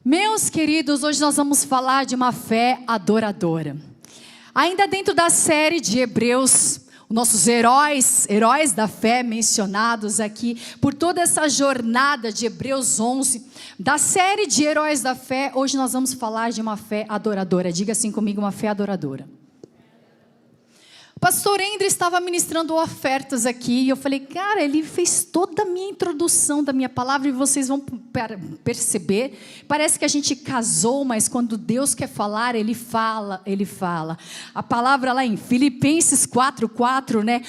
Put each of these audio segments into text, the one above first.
Meus queridos, hoje nós vamos falar de uma fé adoradora. Ainda dentro da série de Hebreus, nossos heróis da fé mencionados aqui, por toda essa jornada de Hebreus 11, da série de heróis da fé, hoje nós vamos falar de uma fé adoradora. Diga assim comigo, uma fé adoradora. O pastor Endre estava ministrando ofertas aqui e eu falei, cara, ele fez toda a minha introdução da minha palavra e vocês vão perceber, parece que a gente casou, mas quando Deus quer falar, Ele fala. A palavra lá em Filipenses 4:4, né?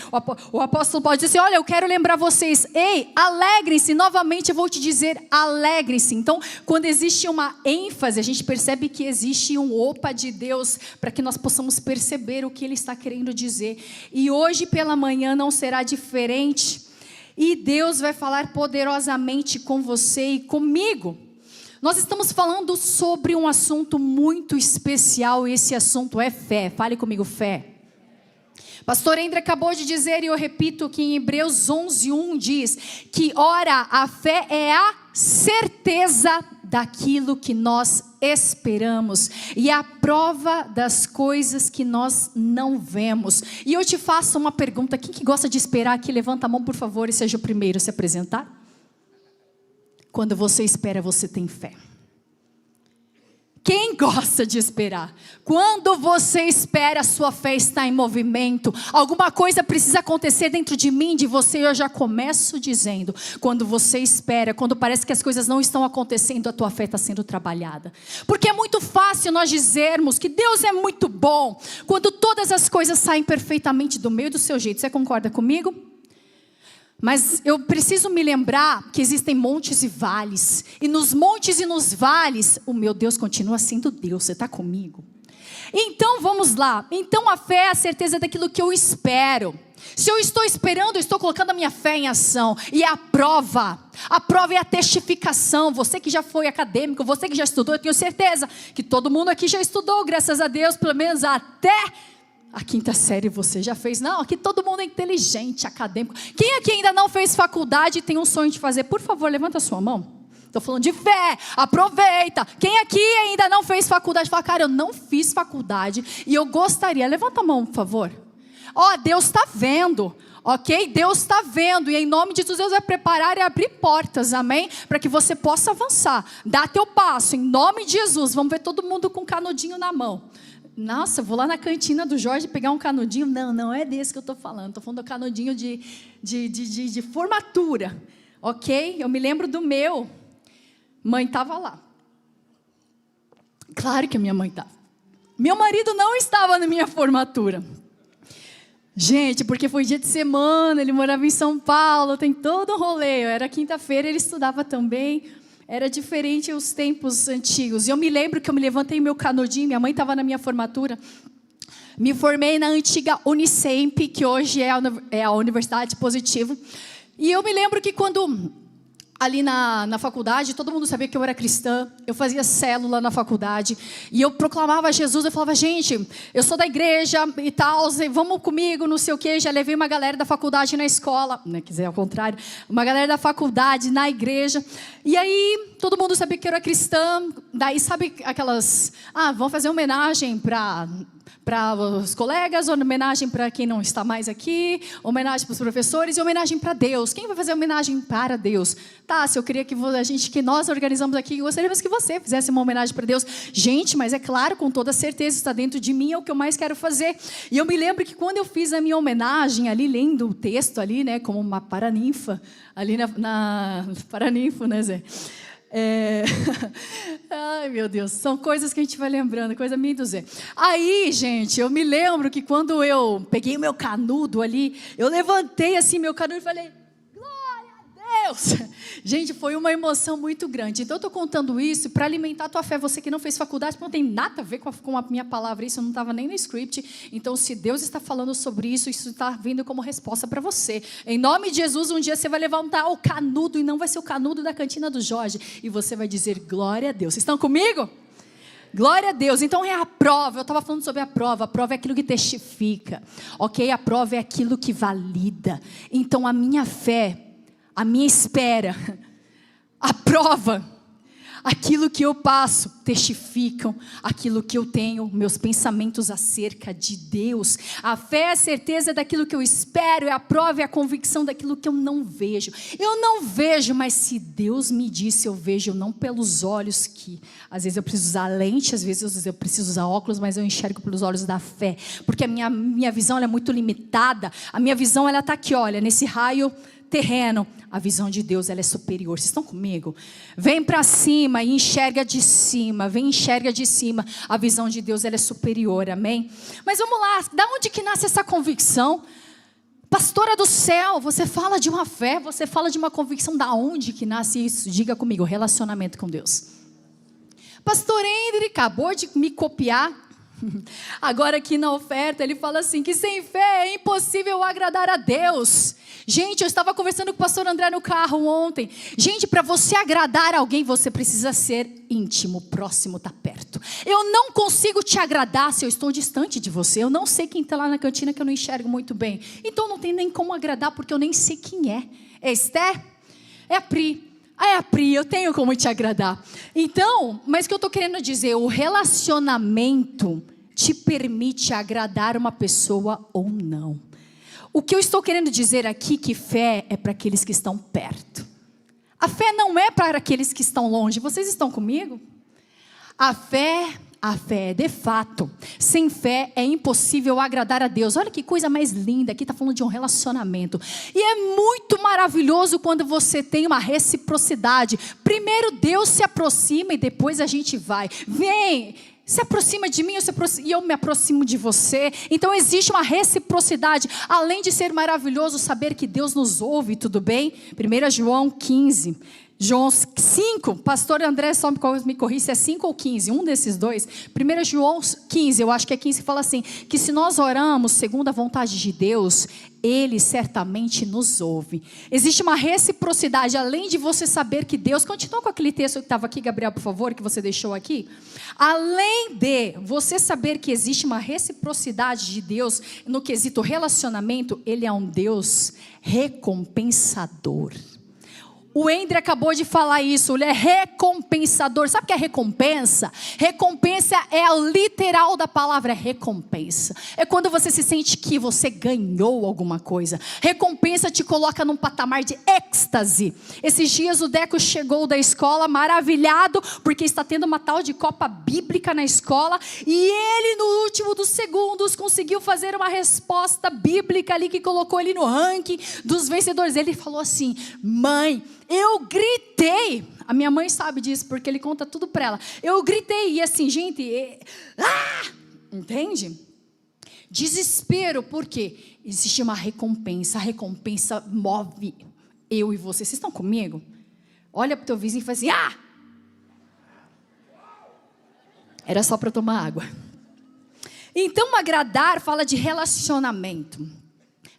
O apóstolo Paulo diz assim, olha, eu quero lembrar vocês, ei, alegrem-se, novamente eu vou te dizer, alegrem-se. Então, quando existe uma ênfase, a gente percebe que existe um opa de Deus, para que nós possamos perceber o que Ele está querendo dizer. E hoje pela manhã não será diferente. E Deus vai falar poderosamente com você e comigo. Nós estamos falando sobre um assunto muito especial. E esse assunto é fé. Fale comigo, fé. Pastor Endre acabou de dizer, e eu repito, que em Hebreus 11:1 diz que, ora, a fé é a certeza daquilo que nós esperamos e a prova das coisas que nós não vemos. E eu te faço uma pergunta, quem que gosta de esperar aqui, levanta a mão por favor e seja o primeiro a se apresentar. Quando você espera, você tem fé. Quem gosta de esperar? Quando você espera, a sua fé está em movimento. Alguma coisa precisa acontecer dentro de mim, de você. Eu já começo dizendo, quando você espera, quando parece que as coisas não estão acontecendo, a tua fé está sendo trabalhada. Porque é muito fácil nós dizermos que Deus é muito bom, quando todas as coisas saem perfeitamente do meio do seu jeito. Você concorda comigo? Mas eu preciso me lembrar que existem montes e vales. E nos montes e nos vales, o meu Deus continua sendo Deus. Você está comigo? Então vamos lá. Então a fé é a certeza daquilo que eu espero. Se eu estou esperando, eu estou colocando a minha fé em ação. E a prova é a testificação. Você que já foi acadêmico, você que já estudou, eu tenho certeza que todo mundo aqui já estudou, graças a Deus, pelo menos até a quinta série você já fez. Não, aqui todo mundo é inteligente, acadêmico. Quem aqui ainda não fez faculdade e tem um sonho de fazer? Por favor, levanta a sua mão. Estou falando de fé, aproveita. Quem aqui ainda não fez faculdade? Fala, cara, eu não fiz faculdade e eu gostaria. Levanta a mão, por favor. Ó, Deus está vendo, ok? Deus está vendo e em nome de Jesus, Deus vai preparar e abrir portas, amém? Para que você possa avançar. Dá teu passo, em nome de Jesus. Vamos ver todo mundo com um canudinho na mão. Nossa, vou lá na cantina do Jorge pegar um canudinho. Não é desse que eu estou falando. Estou falando do canudinho de formatura. Ok? Eu me lembro do meu. Mãe estava lá. Claro que a minha mãe estava. Meu marido não estava na minha formatura. Gente, porque foi dia de semana, ele morava em São Paulo, tem todo um rolê. Era quinta-feira, ele estudava também. Era diferente os tempos antigos. E eu me lembro que eu me levantei meu canudinho, minha mãe estava na minha formatura. Me formei na antiga Unicemp, que hoje é a Universidade Positivo. E eu me lembro que quando, ali na faculdade, todo mundo sabia que eu era cristã. Eu fazia célula na faculdade. E eu proclamava Jesus. Eu falava, gente, eu sou da igreja e tal. Vamos comigo, não sei o quê. Já levei uma galera da faculdade na escola. Não quiser, ao contrário. Uma galera da faculdade na igreja. E aí, todo mundo sabia que eu era cristã. Daí, sabe aquelas... vamos fazer homenagem para os colegas, homenagem para quem não está mais aqui, homenagem para os professores e homenagem para Deus. Quem vai fazer homenagem para Deus? Se eu queria que nós organizamos aqui, gostaríamos que você fizesse uma homenagem para Deus. Gente, mas é claro, com toda certeza, está dentro de mim, é o que eu mais quero fazer. E eu me lembro que quando eu fiz a minha homenagem, ali lendo o texto, ali, né, como uma paraninfa, ali na paraninfo, né, Zé? Ai, meu Deus, são coisas que a gente vai lembrando, coisa minha do Zé. Aí, gente, eu me lembro que quando eu peguei o meu canudo ali, eu levantei assim meu canudo e falei, glória a Deus! Gente, foi uma emoção muito grande. Então eu estou contando isso para alimentar a tua fé. Você que não fez faculdade, não tem nada a ver com a minha palavra, isso não estava nem no script. Então se Deus está falando sobre isso, isso está vindo como resposta para você. Em nome de Jesus, um dia você vai levantar o canudo, e não vai ser o canudo da cantina do Jorge, e você vai dizer, glória a Deus. Vocês estão comigo? Glória a Deus. Então é a prova. Eu estava falando sobre a prova. A prova é aquilo que testifica, ok? A prova é aquilo que valida. Então a minha fé, a minha espera, a prova aquilo que eu passo testificam aquilo que eu tenho, meus pensamentos acerca de Deus. A fé é a certeza daquilo que eu espero, é a prova e a convicção daquilo que eu não vejo. Eu não vejo, mas se Deus me disse, eu vejo não pelos olhos que, às vezes eu preciso usar lente, às vezes eu preciso usar óculos, mas eu enxergo pelos olhos da fé, porque a minha visão ela é muito limitada, a minha visão ela está aqui, olha, nesse raio terreno. A visão de Deus ela é superior. Vocês estão comigo? Vem para cima e enxerga de cima. Vem e enxerga de cima. A visão de Deus ela é superior, amém? Mas vamos lá, da onde que nasce essa convicção? Pastora do céu, você fala de uma fé, você fala de uma convicção, da onde que nasce isso? Diga comigo, relacionamento com Deus. Pastor Hendry acabou de me copiar. Agora aqui na oferta ele fala assim, que sem fé é impossível agradar a Deus. Gente, eu estava conversando com o pastor André no carro ontem. Gente, para você agradar alguém, você precisa ser íntimo, próximo, tá perto. Eu não consigo te agradar se eu estou distante de você. Eu não sei quem está lá na cantina que eu não enxergo muito bem. Então não tem nem como agradar porque eu nem sei quem é. É Esther? É a Pri. Ah, é a Pri, eu tenho como te agradar. Então, mas o que eu estou querendo dizer, o relacionamento te permite agradar uma pessoa ou não. O que eu estou querendo dizer aqui, que fé é para aqueles que estão perto. A fé não é para aqueles que estão longe. Vocês estão comigo? A fé é de fato. Sem fé é impossível agradar a Deus. Olha que coisa mais linda. Aqui está falando de um relacionamento. E é muito maravilhoso quando você tem uma reciprocidade. Primeiro Deus se aproxima e depois a gente vai. Vem, se aproxima de mim e eu me aproximo de você. Então existe uma reciprocidade. Além de ser maravilhoso saber que Deus nos ouve, tudo bem? 1 João 15. João 5, pastor André só me corrija se é 5 ou 15, um desses dois. 1 João 15, eu acho que é 15, que fala assim, que se nós oramos segundo a vontade de Deus, Ele certamente nos ouve. Existe uma reciprocidade, além de você saber que Deus, continua com aquele texto que estava aqui, Gabriel, por favor, que você deixou aqui. Além de você saber que existe uma reciprocidade de Deus no quesito relacionamento, Ele é um Deus recompensador. O Hendry acabou de falar isso, ele é recompensador. Sabe o que é recompensa? Recompensa é o literal da palavra recompensa. É quando você se sente que você ganhou alguma coisa. Recompensa te coloca num patamar de êxtase. Esses dias o Deco chegou da escola maravilhado, porque está tendo uma tal de Copa Bíblica na escola. E ele, no último dos segundos, conseguiu fazer uma resposta bíblica ali que colocou ele no ranking dos vencedores. Ele falou assim, mãe, eu gritei. A minha mãe sabe disso, porque ele conta tudo para ela. Eu gritei, e assim, gente, entende? Desespero, porque existe uma recompensa. A recompensa move eu e você. Vocês estão comigo? Olha para o teu vizinho e faz assim, Era só para eu tomar água. Então, agradar fala de relacionamento.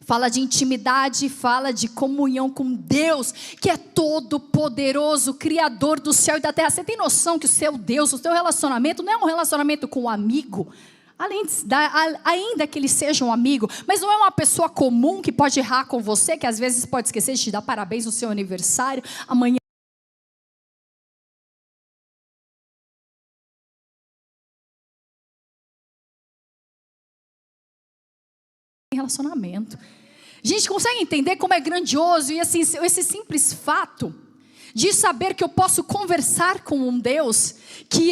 Fala de intimidade, fala de comunhão com Deus, que é todo poderoso, Criador do céu e da terra. Você tem noção que o seu Deus, o seu relacionamento não é um relacionamento com um amigo? Ainda que ele seja um amigo, mas não é uma pessoa comum que pode errar com você, que às vezes pode esquecer de te dar parabéns no seu aniversário, amanhã. Relacionamento. Gente, consegue entender como é grandioso e assim, esse simples fato de saber que eu posso conversar com um Deus, que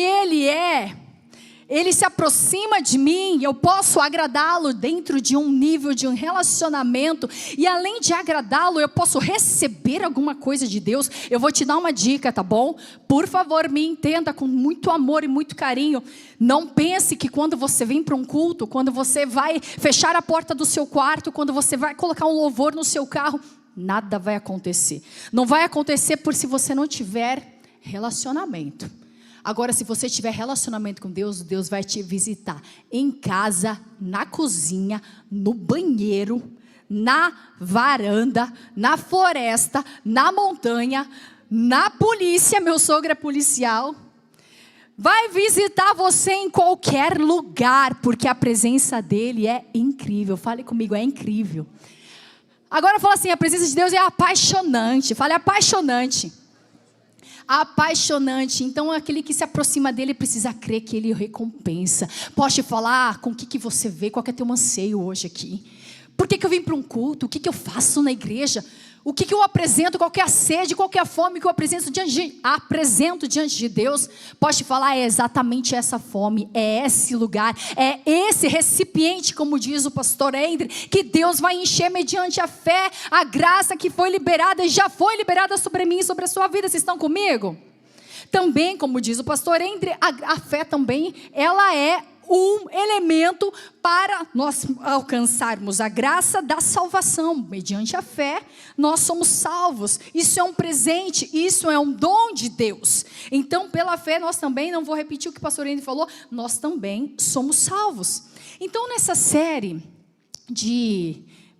Ele se aproxima de mim, eu posso agradá-lo dentro de um nível de um relacionamento, e além de agradá-lo, eu posso receber alguma coisa de Deus. Eu vou te dar uma dica, tá bom? Por favor, me entenda com muito amor e muito carinho. Não pense que quando você vem para um culto, quando você vai fechar a porta do seu quarto, quando você vai colocar um louvor no seu carro, nada vai acontecer. Não vai acontecer por se você não tiver relacionamento. Agora, se você tiver relacionamento com Deus, Deus vai te visitar em casa, na cozinha, no banheiro, na varanda, na floresta, na montanha, na polícia. Meu sogro é policial. Vai visitar você em qualquer lugar, porque a presença dele é incrível. Fale comigo, é incrível. Agora fala assim, a presença de Deus é apaixonante. Fale apaixonante. apaixonante. Então, aquele que se aproxima dele precisa crer que ele recompensa. Posso te falar com o que você vê, qual que é teu anseio hoje aqui? Por que eu vim para um culto? O que eu faço na igreja? O que eu apresento? Qual que é a sede? Qual que é a fome que eu apresento diante de Deus? Posso te falar, é exatamente essa fome, é esse lugar, é esse recipiente, como diz o pastor Endre, que Deus vai encher mediante a fé, a graça que foi liberada e já foi liberada sobre mim e sobre a sua vida. Vocês estão comigo? Também, como diz o pastor Endre, a fé também, ela é um elemento para nós alcançarmos a graça da salvação. Mediante a fé, nós somos salvos. Isso é um presente, isso é um dom de Deus. Então, pela fé, nós também, não vou repetir o que o pastor Henrique falou, nós também somos salvos. Então, nessa série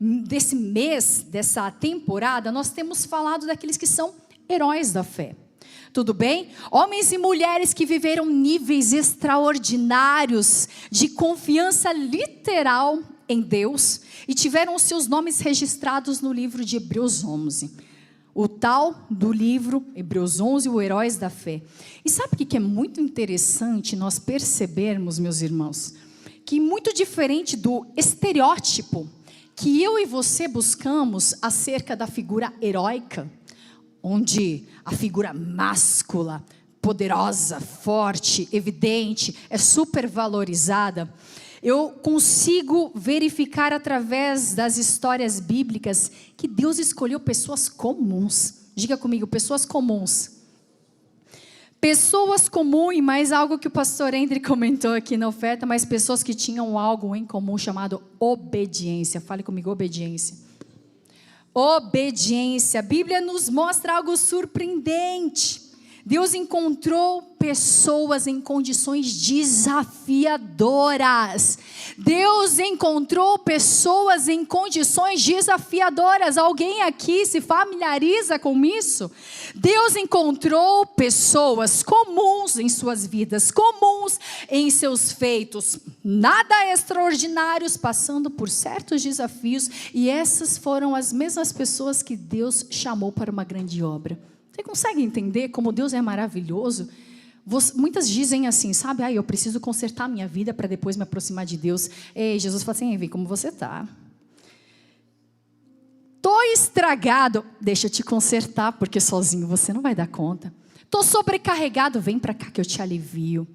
desse mês, dessa temporada, nós temos falado daqueles que são heróis da fé. Tudo bem? Homens e mulheres que viveram níveis extraordinários de confiança literal em Deus e tiveram os seus nomes registrados no livro de Hebreus 11. O tal do livro Hebreus 11, o Heróis da Fé. E sabe o que é muito interessante nós percebermos, meus irmãos? Que muito diferente do estereótipo que eu e você buscamos acerca da figura heróica, onde a figura máscula, poderosa, forte, evidente, é supervalorizada, eu consigo verificar através das histórias bíblicas que Deus escolheu pessoas comuns. Diga comigo, pessoas comuns. Pessoas comuns, mas algo que o pastor Endre comentou aqui na oferta, mas pessoas que tinham algo em comum chamado obediência. Fale comigo, obediência. Obediência. A Bíblia nos mostra algo surpreendente. Deus encontrou pessoas em condições desafiadoras. Deus encontrou pessoas em condições desafiadoras. Alguém aqui se familiariza com isso? Deus encontrou pessoas comuns em suas vidas, comuns em seus feitos, nada extraordinários, passando por certos desafios. E essas foram as mesmas pessoas que Deus chamou para uma grande obra. Você consegue entender como Deus é maravilhoso? Muitas dizem assim, sabe? Eu preciso consertar minha vida para depois me aproximar de Deus. Ei, Jesus fala assim, vem como você está. Estou estragado, deixa eu te consertar, porque sozinho você não vai dar conta. Estou sobrecarregado, vem para cá que eu te alivio.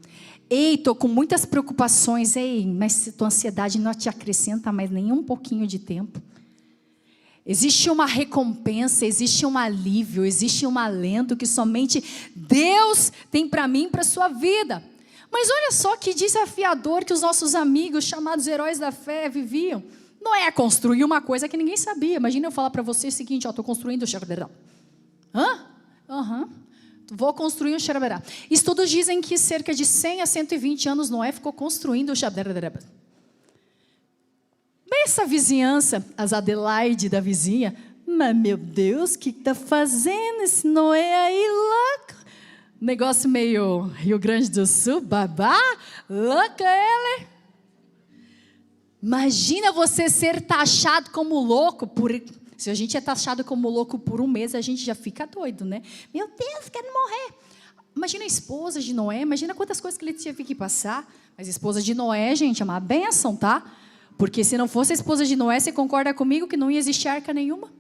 Ei, estou com muitas preocupações. Ei, mas tua ansiedade não te acrescenta mais nem um pouquinho de tempo. Existe uma recompensa, existe um alívio, existe um alento que somente Deus tem para mim e para a sua vida. Mas olha só que desafiador que os nossos amigos, chamados heróis da fé, viviam. Noé construiu uma coisa que ninguém sabia. Imagina eu falar para você o seguinte, estou construindo o xaraberá. Vou construir um xaraberá. Estudos dizem que cerca de 100 a 120 anos Noé ficou construindo o xaraberá. Essa vizinhança, as Adelaide da vizinha, mas meu Deus, o que está fazendo esse Noé aí louco? Negócio meio Rio Grande do Sul, babá, louca ele. Imagina você ser taxado como louco se a gente é taxado como louco por um mês, a gente já fica doido, né? Meu Deus, quero morrer. Imagina a esposa de Noé, imagina quantas coisas que ele tinha que passar. Mas a esposa de Noé, gente, é uma bênção, tá? Porque se não fosse a esposa de Noé, você concorda comigo que não ia existir arca nenhuma?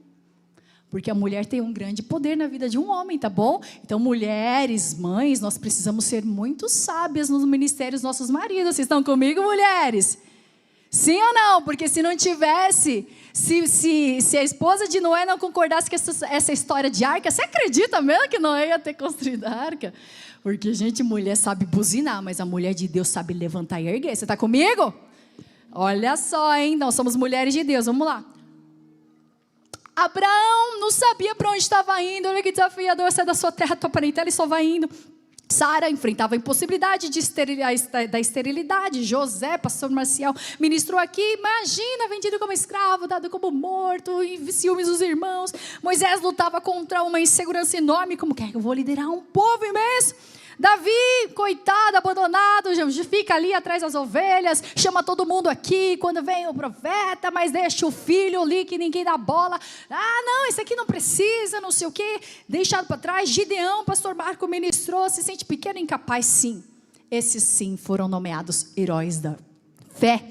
Porque a mulher tem um grande poder na vida de um homem, tá bom? Então, mulheres, mães, nós precisamos ser muito sábias nos ministérios dos nossos maridos. Vocês estão comigo, mulheres? Sim ou não? Porque se não tivesse, se a esposa de Noé não concordasse com essa história de arca, você acredita mesmo que Noé ia ter construído a arca? Porque, gente, mulher sabe buzinar, mas a mulher de Deus sabe levantar e erguer. Você está comigo? Olha só, hein? Nós somos mulheres de Deus, vamos lá. Abraão não sabia para onde estava indo. Olha que desafiador, sai da sua terra, tua parentela e só vai indo. Sara enfrentava a impossibilidade da esterilidade. José, pastor Marcial, ministrou aqui. Imagina, vendido como escravo, dado como morto, e ciúmes dos irmãos. Moisés lutava contra uma insegurança enorme. Como que é que eu vou liderar um povo imenso? Davi, coitado, abandonado, fica ali atrás das ovelhas, chama todo mundo aqui, quando vem o profeta, mas deixa o filho ali que ninguém dá bola. Ah, não, esse aqui não precisa, não sei o quê, deixado para trás. Gideão, pastor Marco ministrou, se sente pequeno e incapaz, sim. Esses sim foram nomeados heróis da fé.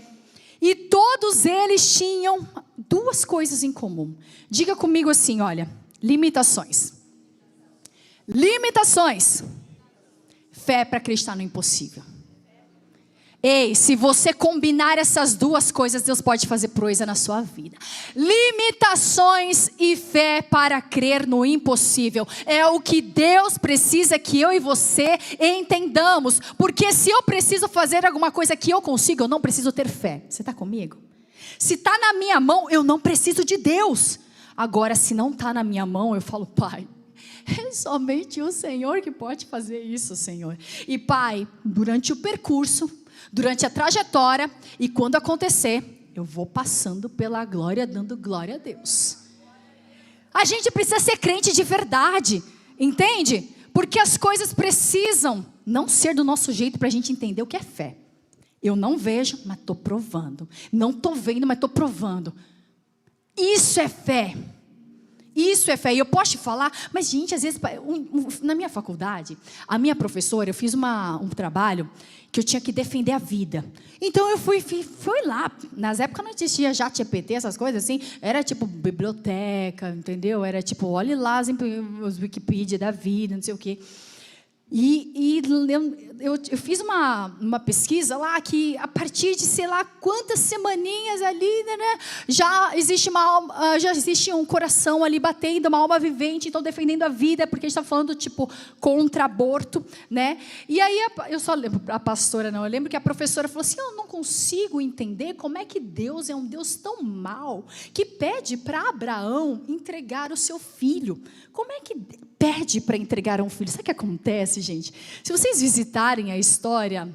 E todos eles tinham duas coisas em comum. Diga comigo assim, olha, limitações. Limitações. Fé para acreditar no impossível. Ei, se você combinar essas duas coisas, Deus pode fazer proeza na sua vida. Limitações e fé para crer no impossível. É o que Deus precisa que eu e você entendamos. Porque se eu preciso fazer alguma coisa que eu consigo, eu não preciso ter fé. Você está comigo? Se está na minha mão, eu não preciso de Deus. Agora, se não está na minha mão, eu falo, Pai, é somente o Senhor que pode fazer isso, Senhor. E Pai, durante o percurso, durante a trajetória, e quando acontecer, eu vou passando pela glória, dando glória a Deus. A gente precisa ser crente de verdade, entende? Porque as coisas precisam não ser do nosso jeito para a gente entender o que é fé. Eu não vejo, mas estou provando. Não estou vendo, mas estou provando. Isso é fé. Isso é fé. E eu posso te falar, mas gente, às vezes, na minha faculdade, a minha professora, eu fiz um trabalho que eu tinha que defender a vida. Então eu fui lá, nas épocas não existia já ChatGPT, essas coisas assim, era tipo biblioteca, entendeu? Era tipo, olhe lá os Wikipedia da vida, não sei o quê. E eu fiz uma pesquisa lá que a partir de sei lá quantas semaninhas ali, né, já existe um coração ali batendo, uma alma vivente, então defendendo a vida, porque a gente está falando tipo contra aborto, né? E aí eu só lembro, a pastora não, eu lembro que a professora falou assim, eu não consigo entender como é que Deus é um Deus tão mau, que pede para Abraão entregar o seu filho. Como é que pede para entregar um filho? Sabe o que acontece, gente? Se vocês visitarem a história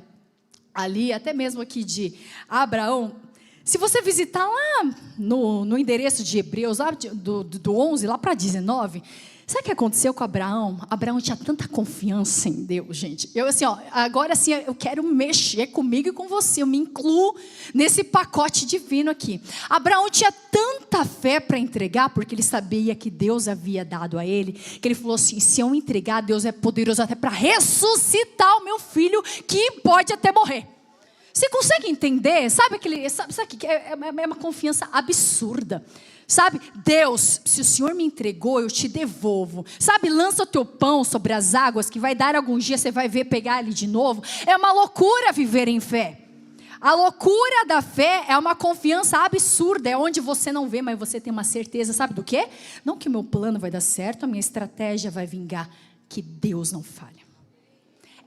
ali, até mesmo aqui de Abraão, se você visitar lá no endereço de Hebreus, lá do 11 lá para 19, sabe o que aconteceu com Abraão? Abraão tinha tanta confiança em Deus, gente. Eu assim, agora assim, eu quero mexer comigo e com você. Eu me incluo nesse pacote divino aqui. Abraão tinha tanta fé para entregar, porque ele sabia que Deus havia dado a ele, que ele falou assim, se eu entregar, Deus é poderoso até para ressuscitar o meu filho, que pode até morrer. Você consegue entender? Sabe que é uma confiança absurda. Sabe, Deus, se o Senhor me entregou, eu te devolvo. Sabe, lança o teu pão sobre as águas, que vai dar algum dia, você vai ver pegar ele de novo. É uma loucura viver em fé. A loucura da fé é uma confiança absurda, é onde você não vê, mas você tem uma certeza, sabe do quê? Não que o meu plano vai dar certo, a minha estratégia vai vingar, que Deus não falha.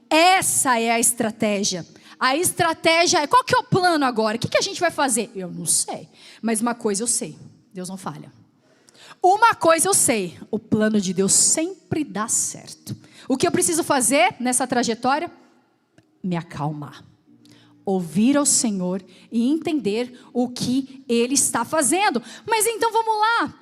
Essa é a estratégia. A estratégia é, qual que é o plano agora? O que a gente vai fazer? Eu não sei, mas uma coisa eu sei. Deus não falha. Uma coisa eu sei, o plano de Deus sempre dá certo. O que eu preciso fazer nessa trajetória? Me acalmar. Ouvir ao Senhor e entender o que Ele está fazendo. Mas então vamos lá.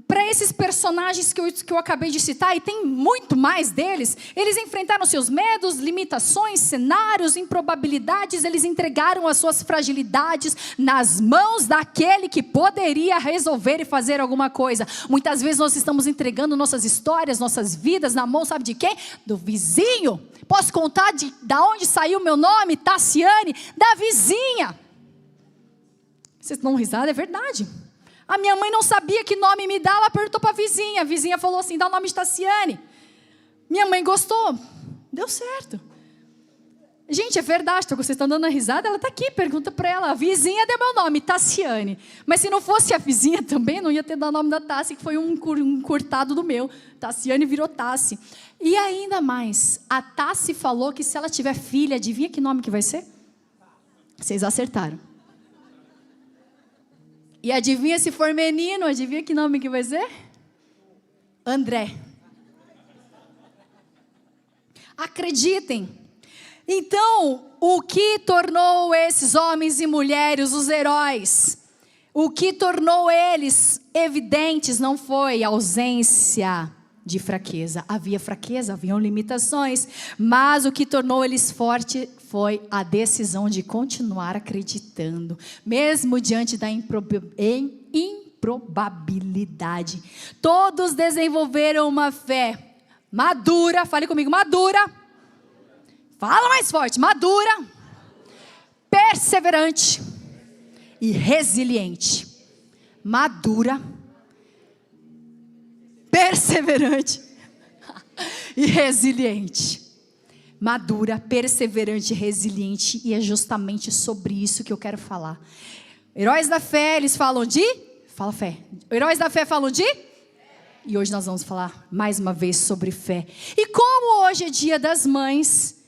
Para esses personagens que eu acabei de citar, e tem muito mais deles, eles enfrentaram seus medos, limitações, cenários, improbabilidades, eles entregaram as suas fragilidades nas mãos daquele que poderia resolver e fazer alguma coisa. Muitas vezes nós estamos entregando nossas histórias, nossas vidas na mão, sabe de quem? Do vizinho. Posso contar de onde saiu o meu nome? Tassiane, da vizinha. Vocês dão risada, é verdade. A minha mãe não sabia que nome me dar, ela perguntou para a vizinha. A vizinha falou assim, dá o nome de Tassiane. Minha mãe gostou, deu certo. Gente, é verdade, vocês estão dando a risada, ela está aqui, pergunta para ela. A vizinha deu meu nome, Tassiane. Mas se não fosse a vizinha também, não ia ter dado o nome da Tassi, que foi um encurtado do meu. Tassiane virou Tassi. E ainda mais, a Tassi falou que se ela tiver filha, adivinha que nome que vai ser? Vocês acertaram. E adivinha se for menino, adivinha que nome que vai ser? André. Acreditem. Então, o que tornou esses homens e mulheres os heróis? O que tornou eles evidentes não foi a ausência de fraqueza. Havia fraqueza, haviam limitações, mas o que tornou eles fortes foi a decisão de continuar acreditando, mesmo diante da improbabilidade. Todos desenvolveram uma fé madura, fale comigo, madura. Fala mais forte, madura, perseverante e resiliente. Madura, perseverante e resiliente. Madura, perseverante e resiliente. E é justamente sobre isso que eu quero falar. Heróis da fé, eles falam de... Fala fé. Heróis da fé falam de... E hoje nós vamos falar mais uma vez sobre fé. E como hoje é dia das mães,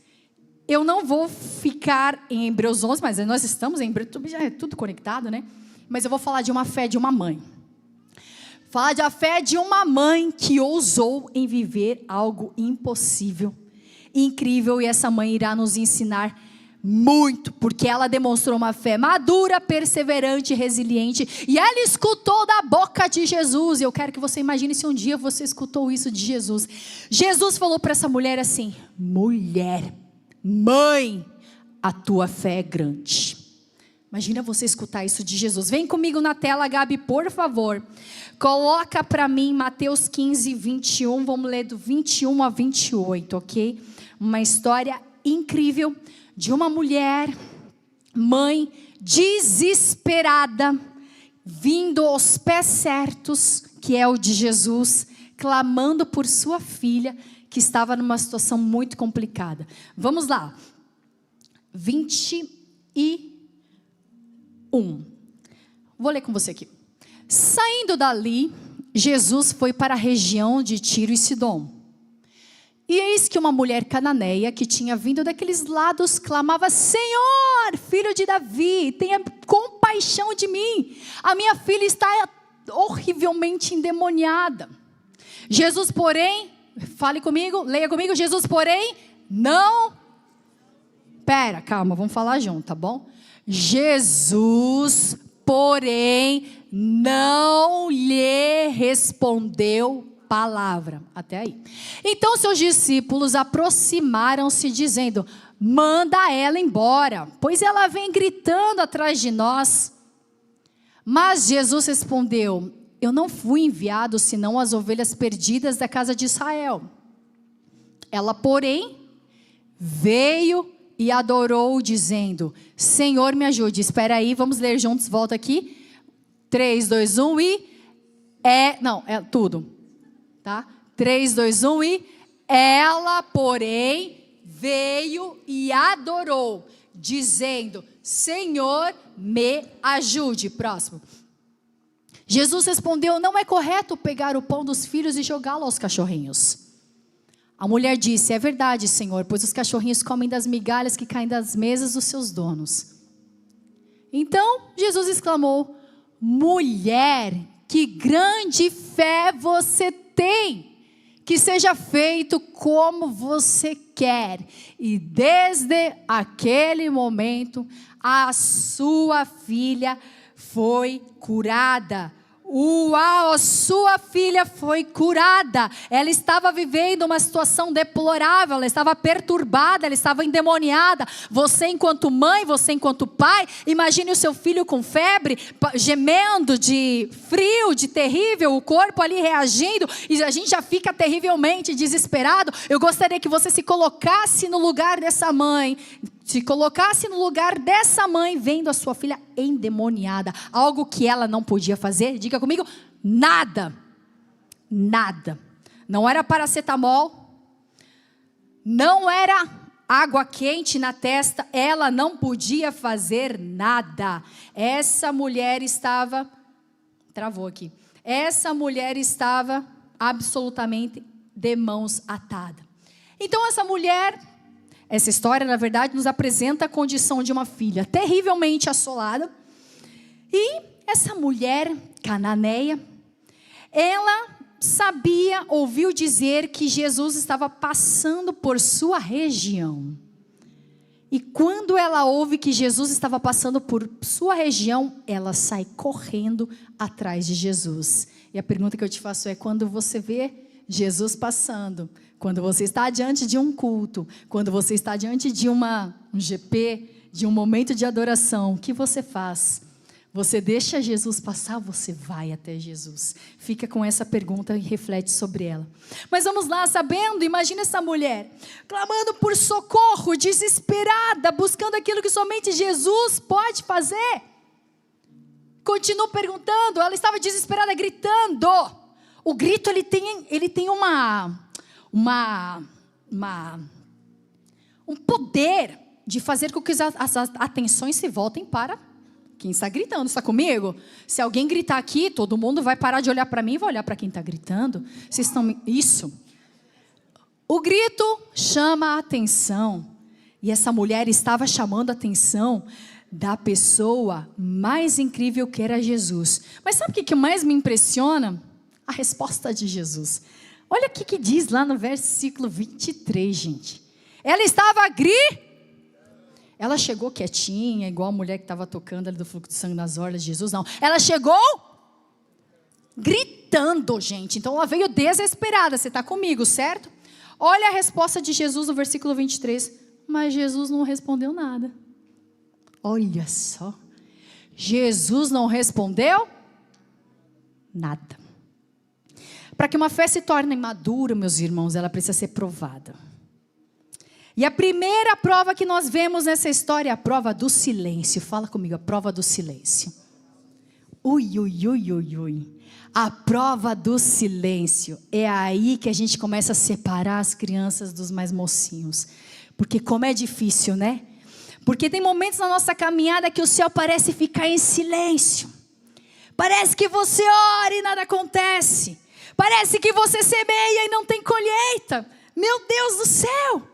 eu não vou ficar em Hebreus 11, mas nós estamos em Hebreus, já é tudo conectado, né? Mas eu vou falar de uma fé de uma mãe. Falar da fé de uma mãe que ousou em viver algo impossível, incrível, e essa mãe irá nos ensinar muito, porque ela demonstrou uma fé madura, perseverante e resiliente, e ela escutou da boca de Jesus. Eu quero que você imagine se um dia você escutou isso de Jesus. Jesus falou para essa mulher assim: mulher, mãe, a tua fé é grande. Imagina você escutar isso de Jesus. Vem comigo na tela, Gabi, por favor. Coloca para mim Mateus 15, 21. Vamos ler do 21 a 28, ok? Uma história incrível de uma mulher, mãe, desesperada, vindo aos pés certos, que é o de Jesus, clamando por sua filha, que estava numa situação muito complicada. Vamos lá. 21. Vou ler com você aqui. Saindo dali, Jesus foi para a região de Tiro e Sidom. E eis que uma mulher cananeia, que tinha vindo daqueles lados, clamava: Senhor, filho de Davi, tenha compaixão de mim. A minha filha está horrivelmente endemoniada. Jesus, porém, fale comigo, leia comigo. Jesus, porém, não... Calma, vamos falar junto, tá bom? Jesus, porém, não lhe respondeu palavra. Até aí. Então seus discípulos aproximaram-se dizendo: manda ela embora, pois ela vem gritando atrás de nós. Mas Jesus respondeu: eu não fui enviado senão as ovelhas perdidas da casa de Israel. Ela, porém, veio e adorou, dizendo: Senhor, me ajude. Espera aí, vamos ler juntos, volta aqui. 3, 2, 1 e... tudo. Tá? 3, 2, 1 e... Ela, porém, veio e adorou, dizendo: Senhor, me ajude. Próximo. Jesus respondeu: não é correto pegar o pão dos filhos e jogá-lo aos cachorrinhos. A mulher disse: é verdade, Senhor, pois os cachorrinhos comem das migalhas que caem das mesas dos seus donos. Então Jesus exclamou: mulher, que grande fé você tem, que seja feito como você quer. E desde aquele momento, a sua filha foi curada. Uau, sua filha foi curada. Ela estava vivendo uma situação deplorável, ela estava perturbada, ela estava endemoniada. Você enquanto mãe, você enquanto pai, imagine o seu filho com febre, gemendo de frio, de terrível, o corpo ali reagindo, e a gente já fica terrivelmente desesperado. Eu gostaria que você se colocasse no lugar dessa mãe, vendo a sua filha endemoniada, algo que ela não podia fazer. Diga comigo: nada. Não era paracetamol, não era água quente na testa, ela não podia fazer nada. Essa mulher estava absolutamente de mãos atadas. Então essa história, na verdade, nos apresenta a condição de uma filha terrivelmente assolada. E essa mulher cananeia, ela ouviu dizer que Jesus estava passando por sua região. E quando ela ouve que Jesus estava passando por sua região, ela sai correndo atrás de Jesus. E a pergunta que eu te faço é: quando você vê Jesus passando, quando você está diante de um culto, quando você está diante de um GP, de um momento de adoração, o que você faz? Você deixa Jesus passar, você vai até Jesus? Fica com essa pergunta e reflete sobre ela. Mas vamos lá, sabendo, imagina essa mulher, clamando por socorro, desesperada, buscando aquilo que somente Jesus pode fazer. Continua perguntando, ela estava desesperada, gritando. O grito, ele tem um poder de fazer com que as atenções se voltem para quem está gritando. Está comigo? Se alguém gritar aqui, todo mundo vai parar de olhar para mim e vai olhar para quem está gritando. Vocês estão... Isso. O grito chama a atenção. E essa mulher estava chamando a atenção da pessoa mais incrível que era Jesus. Mas sabe o que mais me impressiona? A resposta de Jesus. Olha o que diz lá no versículo 23, gente. Ela estava Ela chegou quietinha, igual a mulher que estava tocando ali do fluxo de sangue nas orlas de Jesus, não. Ela chegou gritando, gente. Então ela veio desesperada. Você está comigo, certo? Olha a resposta de Jesus no versículo 23. Mas Jesus não respondeu nada. Olha só. Jesus não respondeu nada. Para que uma fé se torne madura, meus irmãos, ela precisa ser provada. E a primeira prova que nós vemos nessa história é a prova do silêncio. Fala comigo, a prova do silêncio. Ui, ui, ui, ui, ui. A prova do silêncio. É aí que a gente começa a separar as crianças dos mais mocinhos. Porque como é difícil, né? Porque tem momentos na nossa caminhada que o céu parece ficar em silêncio. Parece que você ora e nada acontece. Parece que você semeia e não tem colheita. Meu Deus do céu.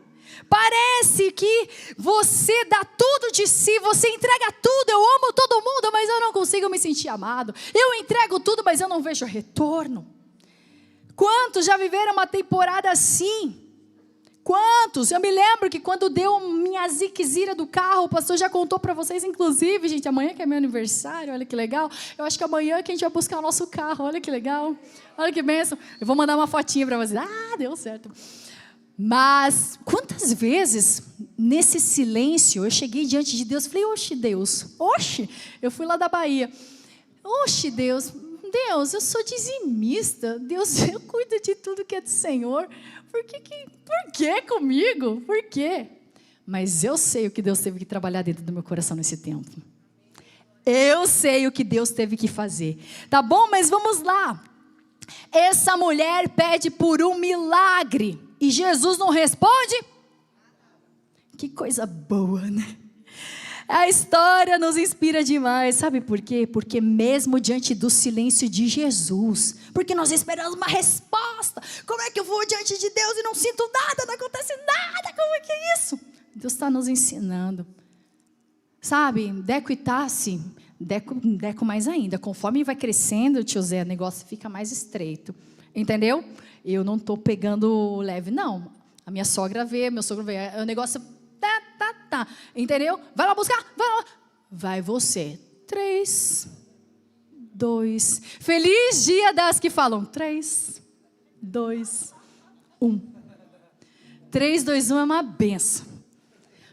Parece que você dá tudo de si, você entrega tudo. Eu amo todo mundo, mas eu não consigo me sentir amado. Eu entrego tudo, mas eu não vejo retorno. Quantos já viveram uma temporada assim? Quantos? Eu me lembro que quando deu minha ziquezira do carro, o pastor já contou para vocês, inclusive, gente, amanhã que é meu aniversário, olha que legal. Eu acho que amanhã que a gente vai buscar o nosso carro, olha que legal. Olha que bênção. Eu vou mandar uma fotinha para vocês. Ah, deu certo. Mas quantas vezes nesse silêncio eu cheguei diante de Deus e falei, oxe Deus, oxe, eu fui lá da Bahia, oxe Deus, eu sou dizimista, Deus, eu cuido de tudo que é do Senhor, por que comigo? Por quê? Mas eu sei o que Deus teve que trabalhar dentro do meu coração nesse tempo. Eu sei o que Deus teve que fazer. Tá bom? Mas vamos lá. Essa mulher pede por um milagre. E Jesus não responde? Que coisa boa, né? A história nos inspira demais. Sabe por quê? Porque mesmo diante do silêncio de Jesus, porque nós esperamos uma resposta. Como é que eu vou diante de Deus e não sinto nada, não acontece nada? Como é que é isso? Deus está nos ensinando. Sabe, Deco e Tassi, Deco mais ainda. Conforme vai crescendo, tio Zé, o negócio fica mais estreito. Entendeu? Eu não estou pegando leve, não. A minha sogra vê, meu sogro vê. O negócio... Tá. Entendeu? Vai lá buscar, vai lá. Vai você. 3, 2. Feliz dia das que falam. 3, 2, 1. 3, 2, 1 é uma benção.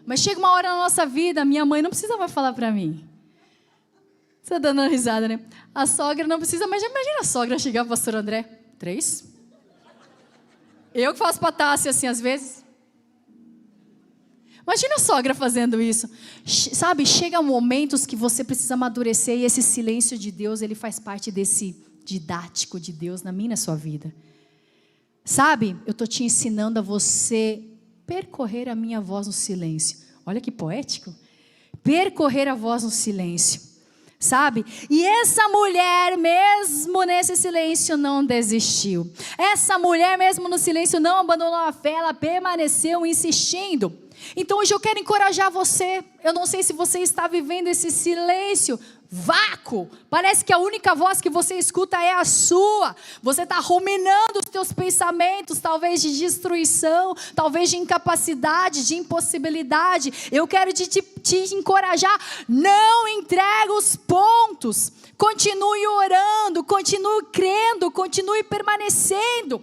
Mas chega uma hora na nossa vida, minha mãe não precisa mais falar para mim. Você está dando uma risada, né? A sogra não precisa, mas imagina a sogra chegar para o pastor André. 3. Eu que faço patácia assim às vezes. Imagina a sogra fazendo isso. Sabe, chega momentos que você precisa amadurecer e esse silêncio de Deus, ele faz parte desse didático de Deus na minha e na sua vida. Sabe, eu estou te ensinando a você percorrer a minha voz no silêncio. Olha que poético. Percorrer a voz no silêncio. Sabe? E essa mulher, mesmo nesse silêncio, não desistiu. Essa mulher, mesmo no silêncio, não abandonou a fé, ela permaneceu insistindo. Então hoje eu quero encorajar você. Eu não sei se você está vivendo esse silêncio, vácuo. Parece que a única voz que você escuta é a sua. Você está ruminando os teus pensamentos, talvez de destruição, talvez de incapacidade, de impossibilidade. Eu quero te encorajar. Não entregue os pontos. Continue orando, continue crendo, continue permanecendo.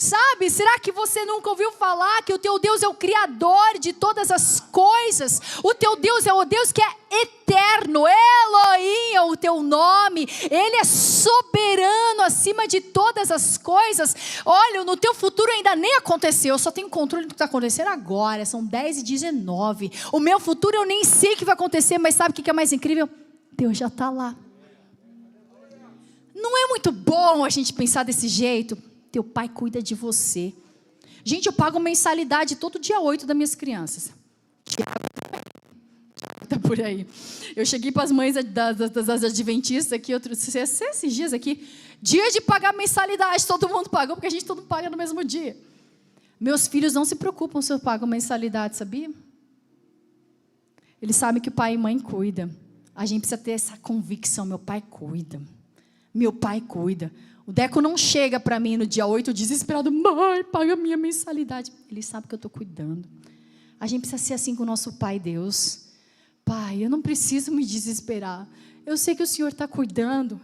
Sabe, será que você nunca ouviu falar que o teu Deus é o Criador de todas as coisas? O teu Deus é o Deus que é eterno, Elohim é o teu nome, Ele é soberano acima de todas as coisas. Olha, no teu futuro ainda nem aconteceu, eu só tenho controle do que está acontecendo agora, são 10h19. O meu futuro eu nem sei o que vai acontecer, mas sabe o que é mais incrível? Deus já está lá. Não é muito bom a gente pensar desse jeito? Teu pai cuida de você. Gente, eu pago mensalidade todo dia 8 das minhas crianças. Tá por aí. Eu cheguei para as mães das adventistas aqui, esses dias aqui, dia de pagar mensalidade, todo mundo pagou, porque a gente todo mundo paga no mesmo dia. Meus filhos não se preocupam se eu pago mensalidade, sabia? Eles sabem que o pai e mãe cuidam. A gente precisa ter essa convicção, meu pai cuida. Meu pai cuida. O Deco não chega para mim no dia 8 desesperado, mãe, paga a minha mensalidade. Ele sabe que eu estou cuidando. A gente precisa ser assim com o nosso Pai Deus. Pai, eu não preciso me desesperar. Eu sei que o Senhor está cuidando.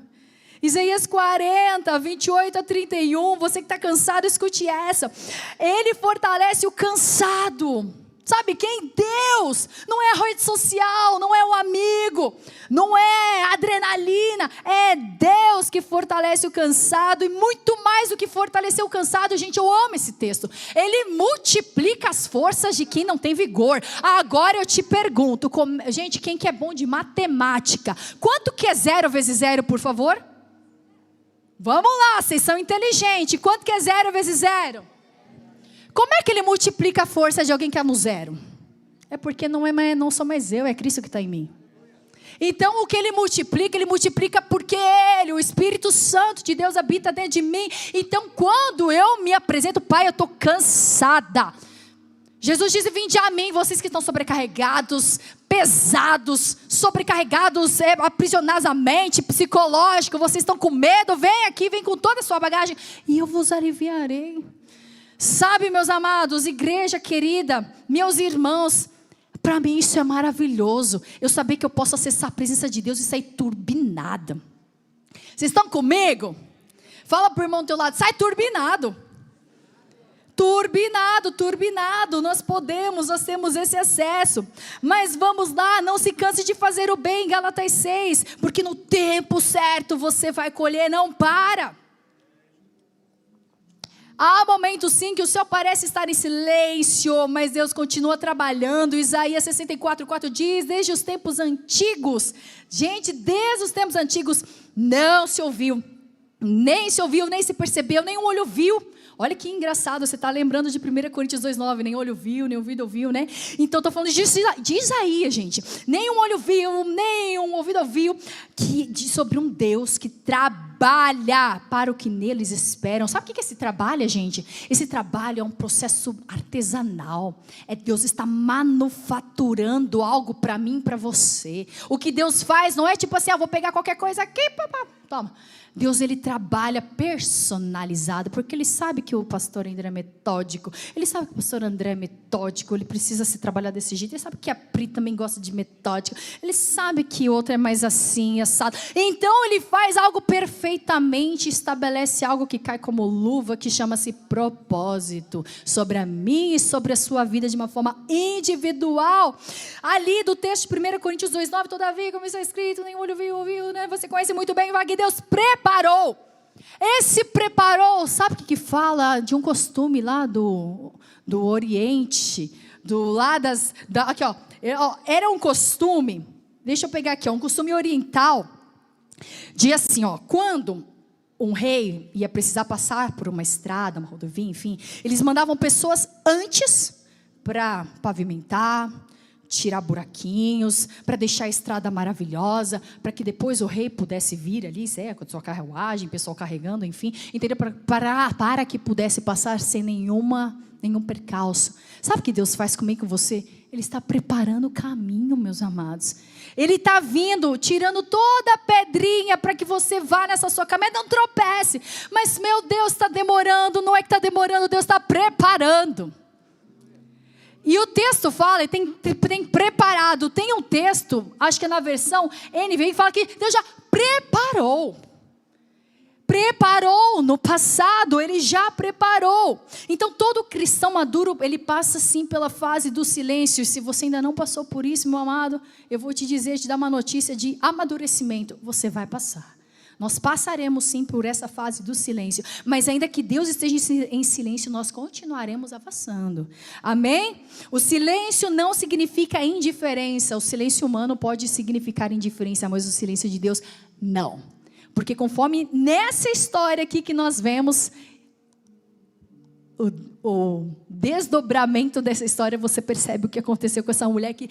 Isaías 40, 28-31, você que está cansado, escute essa. Ele fortalece o cansado. Sabe quem? Deus. Não é a rede social, não é o amigo, não é a adrenalina. É Deus que fortalece o cansado. E muito mais do que fortalecer o cansado, gente, eu amo esse texto. Ele multiplica as forças de quem não tem vigor. Agora eu te pergunto, gente, quem que é bom de matemática? Quanto que é 0 vezes 0, por favor? Vamos lá, vocês são inteligentes. Quanto que é 0 vezes 0? Como é que ele multiplica a força de alguém que é no zero? É porque não sou mais eu, é Cristo que está em mim. Então o que ele multiplica porque Ele, o Espírito Santo de Deus habita dentro de mim. Então quando eu me apresento, Pai, eu estou cansada. Jesus disse, vinde a mim, vocês que estão sobrecarregados, pesados, sobrecarregados, aprisionados à mente, psicológico, vocês estão com medo, vem aqui, vem com toda a sua bagagem e eu vos aliviarei. Sabe, meus amados, igreja querida, meus irmãos, para mim isso é maravilhoso. Eu saber que eu posso acessar a presença de Deus e sair turbinada. Vocês estão comigo? Fala para o irmão do teu lado, sai turbinado. Turbinado, nós temos esse acesso. Mas vamos lá, não se canse de fazer o bem, Gálatas 6, porque no tempo certo você vai colher, não para. Há momentos sim que o céu parece estar em silêncio, mas Deus continua trabalhando. Isaías 64:4 diz, desde os tempos antigos, gente, desde os tempos antigos, não se ouviu, nem se percebeu, nem um olho viu. Olha que engraçado, você está lembrando de 1 Coríntios 2:9, nem olho viu, nem ouvido ouviu, né? Então estou falando de Isaías, gente. Nem um olho viu, nem um ouvido ouviu, sobre um Deus que trabalha para o que neles esperam. Sabe o que é esse trabalho, gente? Esse trabalho é um processo artesanal. Deus está manufaturando algo para mim, para você. O que Deus faz não é tipo assim, vou pegar qualquer coisa aqui, toma. Deus, Ele trabalha personalizado, porque Ele sabe que o pastor André é metódico, Ele sabe que o pastor André é metódico, ele precisa se trabalhar desse jeito, Ele sabe que a Pri também gosta de metódico, Ele sabe que o outro é mais assim, assado. Então Ele faz algo perfeitamente, estabelece algo que cai como luva, que chama-se propósito, sobre a minha e sobre a sua vida de uma forma individual. Ali do texto de 1 Coríntios 2:9, todavia, como está escrito, nem olho viu, né? Você conhece muito bem o que Deus preparou. Esse preparou, sabe o que fala de um costume lá do Oriente, aqui ó, era um costume, deixa eu pegar aqui, um costume oriental, de assim, quando um rei ia precisar passar por uma estrada, uma rodovia, enfim, eles mandavam pessoas antes para pavimentar, tirar buraquinhos, para deixar a estrada maravilhosa, para que depois o rei pudesse vir ali, com a sua carruagem, pessoal carregando, enfim, entendeu? Para que pudesse passar sem nenhum percalço. Sabe o que Deus faz comigo e com você? Ele está preparando o caminho, meus amados. Ele está vindo, tirando toda a pedrinha para que você vá nessa sua caminhada, não tropece. Mas, meu Deus, está demorando, não é que está demorando, Deus está preparando. E o texto fala, tem preparado, tem um texto, acho que é na versão NVI, que fala que Deus já preparou. preparou no passado, Ele já preparou. Então todo cristão maduro, ele passa sim pela fase do silêncio. Se você ainda não passou por isso, meu amado, eu vou te dizer, te dar uma notícia de amadurecimento. Você vai passar. Nós passaremos sim por essa fase do silêncio, mas ainda que Deus esteja em silêncio, nós continuaremos avançando. Amém? O silêncio não significa indiferença. O silêncio humano pode significar indiferença, mas o silêncio de Deus não. Porque conforme nessa história aqui que nós vemos, o desdobramento dessa história, você percebe o que aconteceu com essa mulher que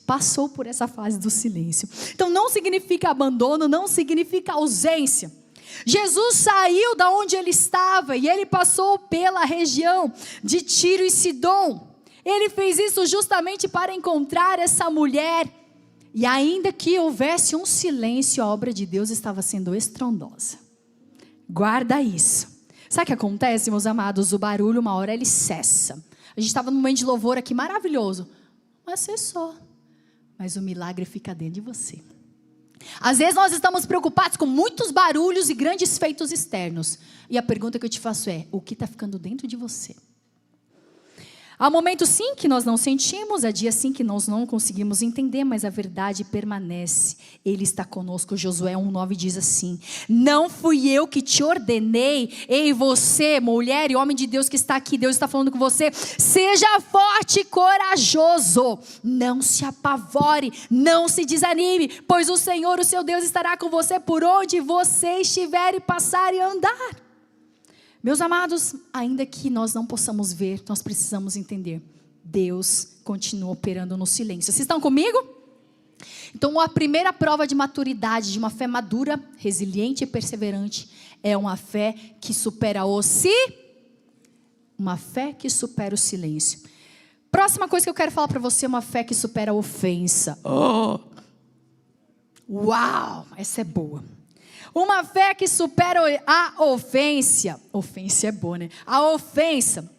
passou por essa fase do silêncio. Então não significa abandono, não significa ausência. Jesus saiu da onde ele estava e ele passou pela região de Tiro e Sidom. Ele fez isso justamente para encontrar essa mulher. E ainda que houvesse um silêncio, a obra de Deus estava sendo estrondosa. Guarda isso. Sabe o que acontece, meus amados? O barulho, uma hora ele cessa. A gente estava num momento de louvor aqui maravilhoso, mas cessou. Mas o milagre fica dentro de você. Às vezes nós estamos preocupados com muitos barulhos e grandes feitos externos. E a pergunta que eu te faço é, o que está ficando dentro de você? Há momentos sim que nós não sentimos, há dias sim que nós não conseguimos entender, mas a verdade permanece. Ele está conosco. Josué 1:9 diz assim: não fui eu que te ordenei, ei você, mulher e homem de Deus que está aqui, Deus está falando com você, seja forte e corajoso, não se apavore, não se desanime, pois o Senhor, o seu Deus, estará com você por onde você estiver e passar e andar. Meus amados, ainda que nós não possamos ver, nós precisamos entender. Deus continua operando no silêncio. Vocês estão comigo? Então, a primeira prova de maturidade, de uma fé madura, resiliente e perseverante, é uma fé que supera uma fé que supera o silêncio. Próxima coisa que eu quero falar para você é uma fé que supera a ofensa. Oh! Uau! Essa é boa. Uma fé que supera a ofensa. Ofensa é boa, né? A ofensa.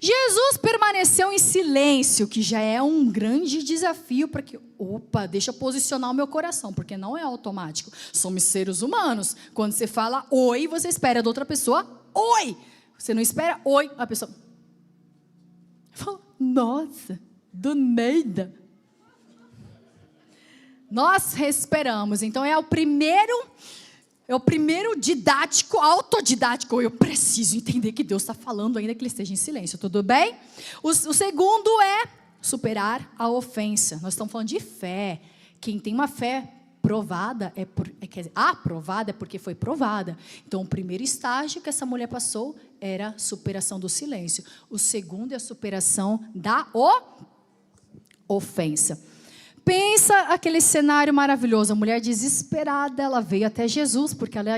Jesus permaneceu em silêncio, que já é um grande desafio para que... deixa eu posicionar o meu coração, porque não é automático. Somos seres humanos. Quando você fala oi, você espera da outra pessoa oi. Você não espera oi, a pessoa... Nossa, do nada. Nós esperamos. Então é o primeiro didático, autodidático. Eu preciso entender que Deus está falando, ainda que Ele esteja em silêncio. Tudo bem? O segundo é superar a ofensa. Nós estamos falando de fé. Quem tem uma fé provada, aprovada é porque foi provada. Então, o primeiro estágio que essa mulher passou era a superação do silêncio. O segundo é a superação da ofensa. Pensa aquele cenário maravilhoso, a mulher desesperada, ela veio até Jesus, porque ela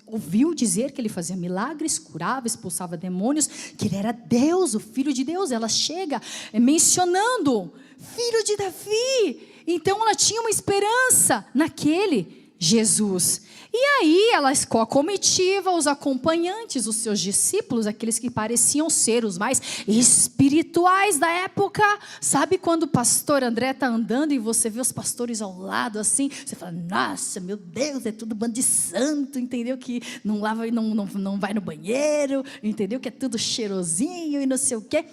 ouviu dizer que ele fazia milagres, curava, expulsava demônios, que ele era Deus, o Filho de Deus. Ela chega mencionando, Filho de Davi. Então ela tinha uma esperança naquele Jesus. E aí ela, com a comitiva, os acompanhantes, os seus discípulos, aqueles que pareciam ser os mais espirituais da época. Sabe quando o pastor André está andando e você vê os pastores ao lado assim? Você fala, nossa, meu Deus, é tudo bando de santo, entendeu? Que não lava e não vai no banheiro, entendeu? Que é tudo cheirosinho e não sei o quê.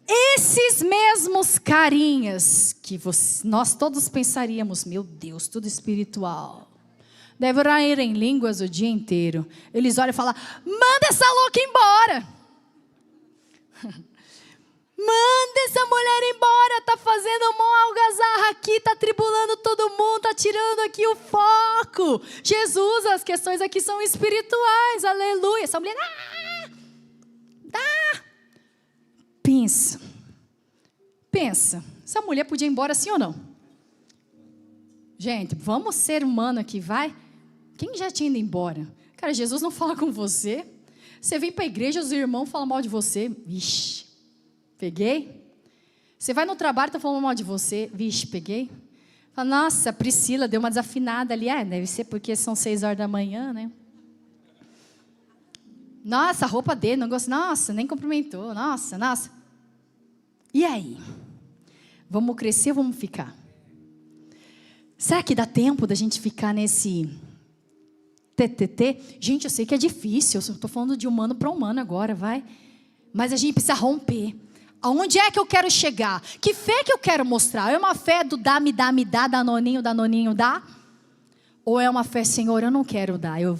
Esses mesmos carinhas que nós todos pensaríamos, meu Deus, tudo espiritual. Deve orar em línguas o dia inteiro. Eles olham e falam, manda essa louca embora. Manda essa mulher embora, está fazendo uma algazarra aqui, está tribulando todo mundo, está tirando aqui o foco. Jesus, as questões aqui são espirituais, aleluia. Essa mulher, pensa, essa mulher podia ir embora sim ou não? Gente, vamos ser humano aqui, vai? Quem já tinha ido embora? Cara, Jesus não fala com você. Você vem para a igreja, os irmãos falam mal de você. Vixe, peguei. Você vai no trabalho, está falando mal de você. Vixe, peguei. Fala, nossa, a Priscila deu uma desafinada ali. Deve ser porque são 6 horas da manhã, né? Nossa, a roupa dele, não gostou. Nossa, nem cumprimentou. Nossa. E aí? Vamos crescer ou vamos ficar? Será que dá tempo da gente ficar nesse TTT. Gente, eu sei que é difícil, eu estou falando de humano para humano agora, vai. Mas a gente precisa romper. Aonde é que eu quero chegar? Que fé que eu quero mostrar? É uma fé do dá, me dá, danoninho, dá? Ou é uma fé, Senhor, eu não quero dar, eu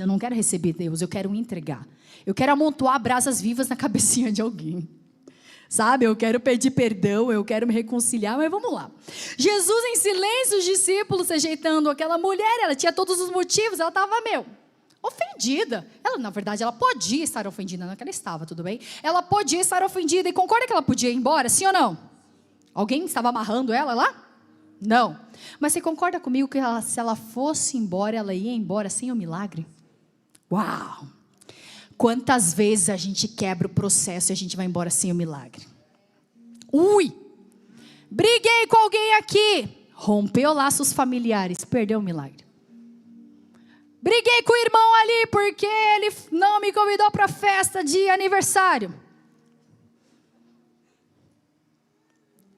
não quero receber Deus, eu quero entregar. Eu quero amontoar brasas vivas na cabecinha de alguém. Sabe, eu quero pedir perdão, eu quero me reconciliar, mas vamos lá. Jesus em silêncio, os discípulos ajeitando aquela mulher, ela tinha todos os motivos, ela estava, ofendida. Ela, na verdade, ela podia estar ofendida, não é que ela estava, tudo bem? Ela podia estar ofendida, e concorda que ela podia ir embora, sim ou não? Alguém estava amarrando ela lá? Não. Mas você concorda comigo que se ela fosse embora, ela ia embora sem o milagre? Uau! Quantas vezes a gente quebra o processo e a gente vai embora sem o milagre? Briguei com alguém aqui, rompeu laços familiares, perdeu o milagre. Briguei com o irmão ali porque ele não me convidou para a festa de aniversário.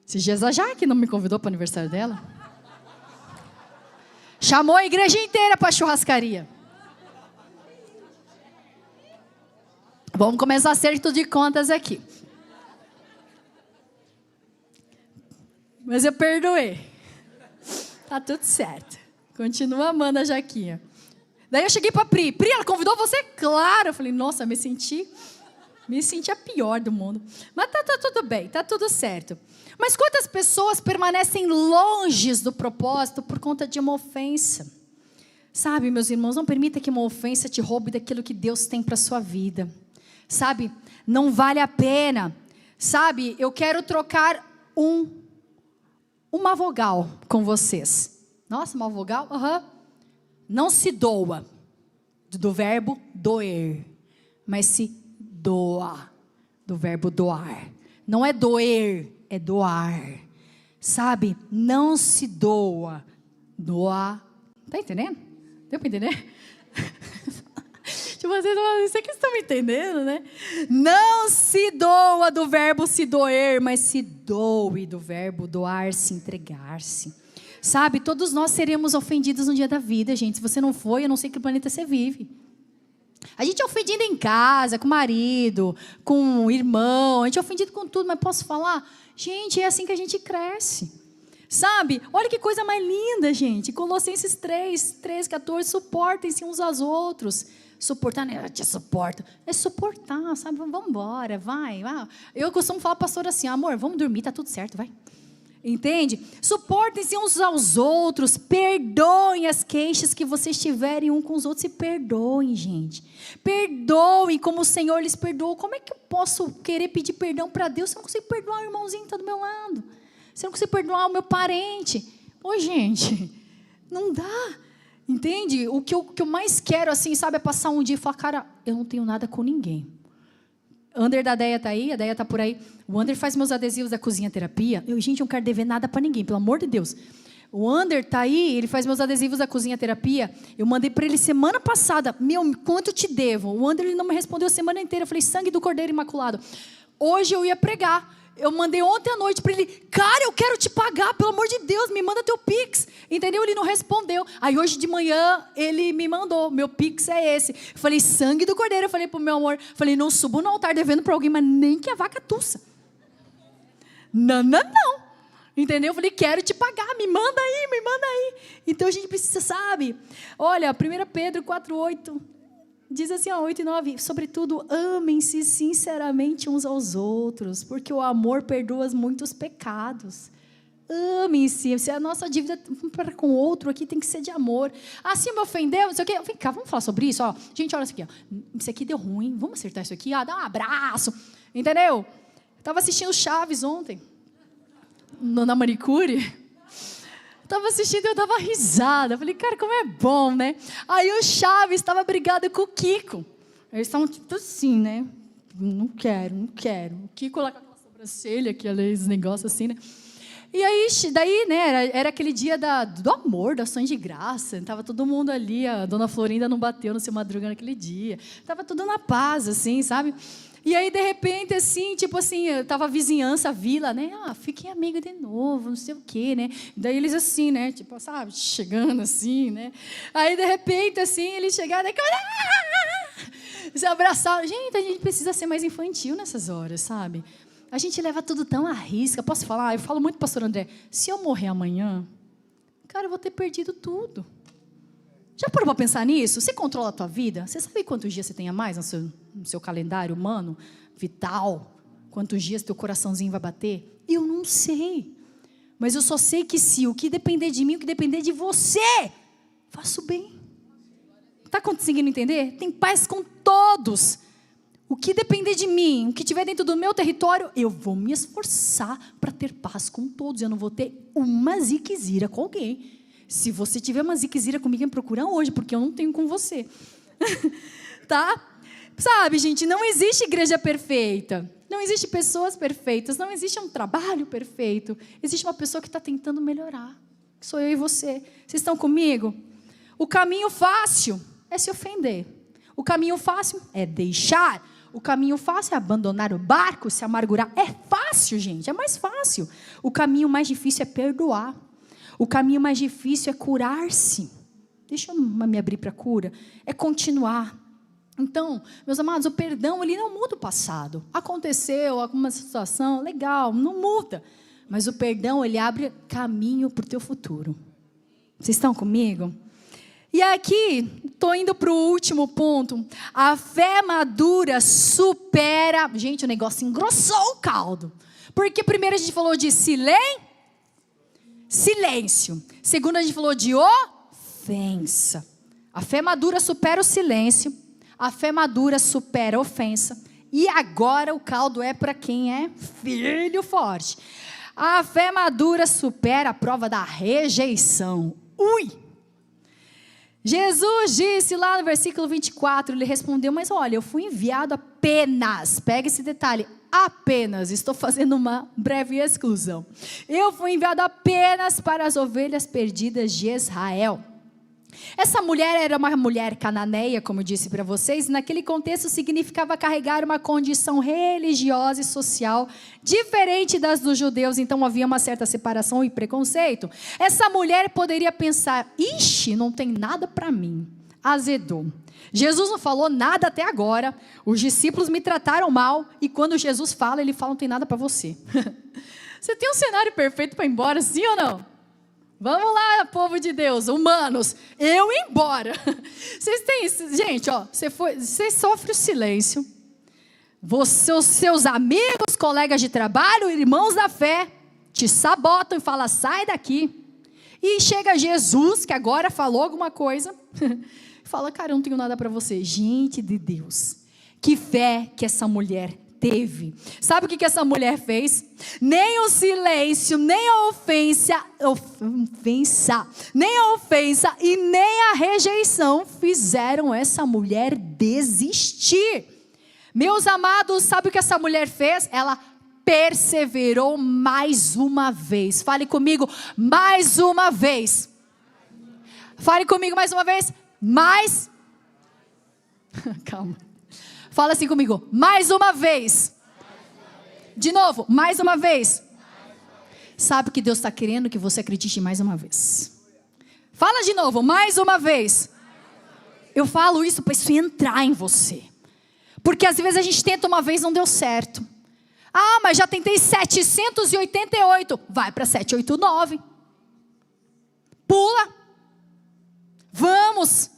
Esses dias a Jaque não me convidou para o aniversário dela. Chamou a igreja inteira para a churrascaria. Vamos começar acerto de contas aqui. Mas eu perdoei. Tá tudo certo. Continua amando a Jaquinha. Daí eu cheguei pra Pri. Pri, ela convidou você? Claro. Eu falei, nossa, me senti a pior do mundo. Mas tá tudo bem, tá tudo certo. Mas quantas pessoas permanecem longe do propósito por conta de uma ofensa? Sabe, meus irmãos, não permita que uma ofensa te roube daquilo que Deus tem para sua vida. Sabe, não vale a pena. Sabe, eu quero trocar uma vogal com vocês. Nossa, uma vogal? Não se doa, do verbo doer, mas se doa, do verbo doar. Não é doer, é doar. Sabe, não se doa, doar. Tá entendendo? Deu para entender? Vocês que estão me entendendo, né? Não se doa do verbo se doer, mas se doe do verbo doar-se, entregar-se. Sabe, todos nós seremos ofendidos no dia da vida, gente. Se você não foi, eu não sei que planeta você vive. A gente é ofendido em casa, com o marido, com o irmão, a gente é ofendido com tudo, mas posso falar? Gente, é assim que a gente cresce. Sabe, olha que coisa mais linda, gente. Colossenses 3:14, suportem-se uns aos outros. Suportar, né? Eu te suporto. É suportar, sabe? Vamos embora, vai. Eu costumo falar para a pastora assim, amor, vamos dormir, tá tudo certo, vai. Entende? Suportem-se uns aos outros, perdoem as queixas que vocês tiverem uns com os outros, e perdoem, gente. Perdoem como o Senhor lhes perdoou. Como é que eu posso querer pedir perdão para Deus se eu não consigo perdoar o irmãozinho que está do meu lado? Se eu não consigo perdoar o meu parente? Gente, não dá. Entende? O que eu mais quero, assim, sabe, é passar um dia e falar, cara, eu não tenho nada com ninguém. Ander da Deia está aí, a Deia está por aí. O Ander faz meus adesivos da Cozinha Terapia. Gente, eu não quero dever nada para ninguém, pelo amor de Deus. O Ander está aí, ele faz meus adesivos da Cozinha Terapia. Eu mandei para ele semana passada, quanto eu te devo? O Ander, ele não me respondeu a semana inteira. Eu falei, sangue do Cordeiro Imaculado. Hoje eu ia pregar. Eu mandei ontem à noite para ele, cara, eu quero te pagar, pelo amor de Deus, me manda teu Pix. Entendeu? Ele não respondeu. Aí hoje de manhã ele me mandou, meu Pix é esse. Eu falei, sangue do Cordeiro. Eu falei pro meu amor, falei, não subo no altar devendo para alguém, mas nem que a vaca tussa. Não. Entendeu? Eu falei, quero te pagar, me manda aí. Então a gente precisa, sabe? Olha, 1 Pedro 4:8. Diz assim, 8 e 9, sobretudo, amem-se sinceramente uns aos outros, porque o amor perdoa muitos pecados. Amem-se, se a nossa dívida para com o outro aqui tem que ser de amor. Se me ofendeu, não sei o quê. Vem cá, vamos falar sobre isso. Gente, olha isso aqui. Isso aqui deu ruim, vamos acertar isso aqui. Dá um abraço, entendeu? Eu estava assistindo Chaves ontem, na manicure. Estava assistindo e eu dava risada. Eu falei, cara, como é bom, né? Aí o Chaves estava brigado com o Kiko. Eles estavam tipo assim, né? Não quero. O Kiko lá com aquela sobrancelha, aqueles negócios assim, né? E aí, daí, né, era aquele dia do amor, da ação de graça. Estava todo mundo ali, a dona Florinda não bateu no seu Madruga naquele dia. Estava tudo na paz, assim, sabe? E aí, de repente, assim, tipo assim, tava a vizinhança, a vila, né? Fiquem amigos de novo, não sei o quê, né? Daí eles assim, né? Tipo, sabe? Chegando assim, né? Aí, de repente, assim, eles chegaram e se abraçaram. Gente, a gente precisa ser mais infantil nessas horas, sabe? A gente leva tudo tão à risca. Posso falar? Eu falo muito pro pastor André. Se eu morrer amanhã, cara, eu vou ter perdido tudo. Já parou para pensar nisso? Você controla a tua vida? Você sabe quantos dias você tem a mais no seu calendário humano, vital? Quantos dias teu coraçãozinho vai bater? Eu não sei. Mas eu só sei que se o que depender de mim, o que depender de você, faço bem. Está conseguindo entender? Tem paz com todos. O que depender de mim, o que estiver dentro do meu território, eu vou me esforçar para ter paz com todos. Eu não vou ter uma ziquezira com alguém. Se você tiver uma ziquezira comigo, me procura hoje, porque eu não tenho com você. Tá? Sabe, gente, não existe igreja perfeita. Não existe pessoas perfeitas. Não existe um trabalho perfeito. Existe uma pessoa que está tentando melhorar. Que sou eu e você. Vocês estão comigo? O caminho fácil é se ofender. O caminho fácil é deixar. O caminho fácil é abandonar o barco, se amargurar. É fácil, gente. É mais fácil. O caminho mais difícil é perdoar. O caminho mais difícil é curar-se. Deixa eu me abrir para a cura. É continuar. Então, meus amados, o perdão, ele não muda o passado. Aconteceu alguma situação, legal, não muda. Mas o perdão, ele abre caminho para o teu futuro. Vocês estão comigo? E aqui, estou indo para o último ponto. A fé madura supera... Gente, o negócio engrossou o caldo. Porque primeiro a gente falou de silêncio. Segundo, a gente falou de ofensa. A fé madura supera o silêncio. A fé madura supera a ofensa. E agora o caldo é para quem é filho forte. A fé madura supera a prova da rejeição. Ui! Jesus disse lá no versículo 24, ele respondeu, mas olha, eu fui enviado apenas, pega esse detalhe, apenas, estou fazendo uma breve exclusão. Eu fui enviado apenas para as ovelhas perdidas de Israel. Essa mulher era uma mulher cananeia, como eu disse para vocês, e naquele contexto significava carregar uma condição religiosa e social diferente das dos judeus, então havia uma certa separação e preconceito. Essa mulher poderia pensar, ixi, não tem nada para mim, azedou. Jesus não falou nada até agora, os discípulos me trataram mal, e quando Jesus fala, ele fala, não tem nada para você. Você tem um cenário perfeito para ir embora, sim ou não? Vamos lá, povo de Deus, humanos, eu ir embora. Vocês têm isso, gente, ó, você sofre o silêncio. Os seus amigos, colegas de trabalho, irmãos da fé, te sabotam e falam, sai daqui. E chega Jesus, que agora falou alguma coisa, e fala, cara, eu não tenho nada para você. Gente de Deus, que fé que essa mulher teve. Sabe o que essa mulher fez? Nem o silêncio, nem a ofensa e nem a rejeição fizeram essa mulher desistir. Meus amados, sabe o que essa mulher fez? Ela perseverou mais uma vez. Fale comigo, mais uma vez. Fale comigo mais uma vez. Calma. Fala assim comigo, mais uma vez. De novo, mais uma vez. Sabe que Deus está querendo que você acredite mais uma vez. Fala de novo, mais uma vez. Eu falo isso para isso entrar em você. Porque às vezes a gente tenta uma vez, não deu certo. Ah, mas já tentei 788. Vai para 789. Pula. Vamos.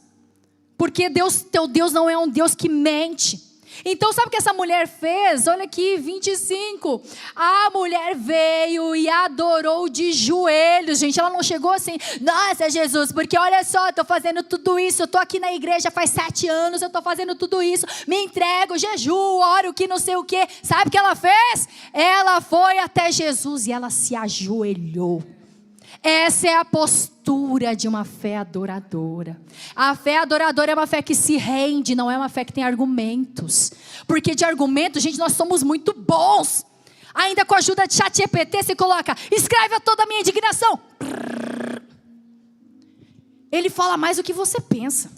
Porque teu Deus não é um Deus que mente. Então sabe o que essa mulher fez? Olha aqui, 25. A mulher veio e adorou de joelhos, gente. Ela não chegou assim, nossa Jesus, porque olha só, eu estou fazendo tudo isso. Eu estou aqui na igreja faz 7 anos, eu estou fazendo tudo isso. Me entrego, jejuo, oro, que não sei o quê. Sabe o que ela fez? Ela foi até Jesus e ela se ajoelhou. Essa é a postura de uma fé adoradora. A fé adoradora é uma fé que se rende, não é uma fé que tem argumentos. Porque de argumentos, gente, nós somos muito bons. Ainda com a ajuda de ChatGPT, você coloca, escreve toda a minha indignação. Ele fala mais do que você pensa.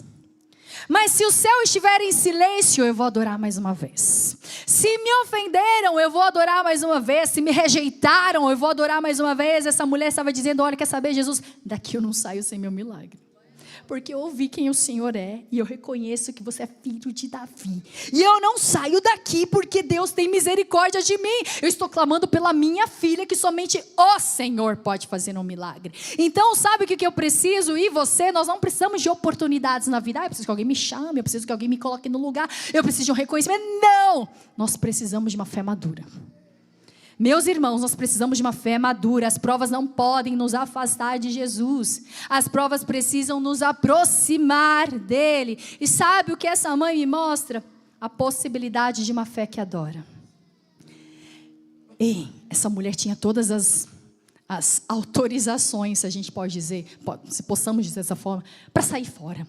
Mas se o céu estiver em silêncio, eu vou adorar mais uma vez. Se me ofenderam, eu vou adorar mais uma vez. Se me rejeitaram, eu vou adorar mais uma vez. Essa mulher estava dizendo, olha, quer saber, Jesus? Daqui eu não saio sem meu milagre. Porque eu ouvi quem o Senhor é, e eu reconheço que você é filho de Davi. E eu não saio daqui porque Deus tem misericórdia de mim. Eu estou clamando pela minha filha, que somente o Senhor pode fazer um milagre. Então, sabe o que eu preciso? E você, nós não precisamos de oportunidades na vida. Eu preciso que alguém me chame, eu preciso que alguém me coloque no lugar, eu preciso de um reconhecimento. Não! Nós precisamos de uma fé madura. Meus irmãos, nós precisamos de uma fé madura. As provas não podem nos afastar de Jesus. As provas precisam nos aproximar dele. E sabe o que essa mãe me mostra? A possibilidade de uma fé que adora. E essa mulher tinha todas as autorizações, se a gente pode dizer, se possamos dizer dessa forma, para sair fora.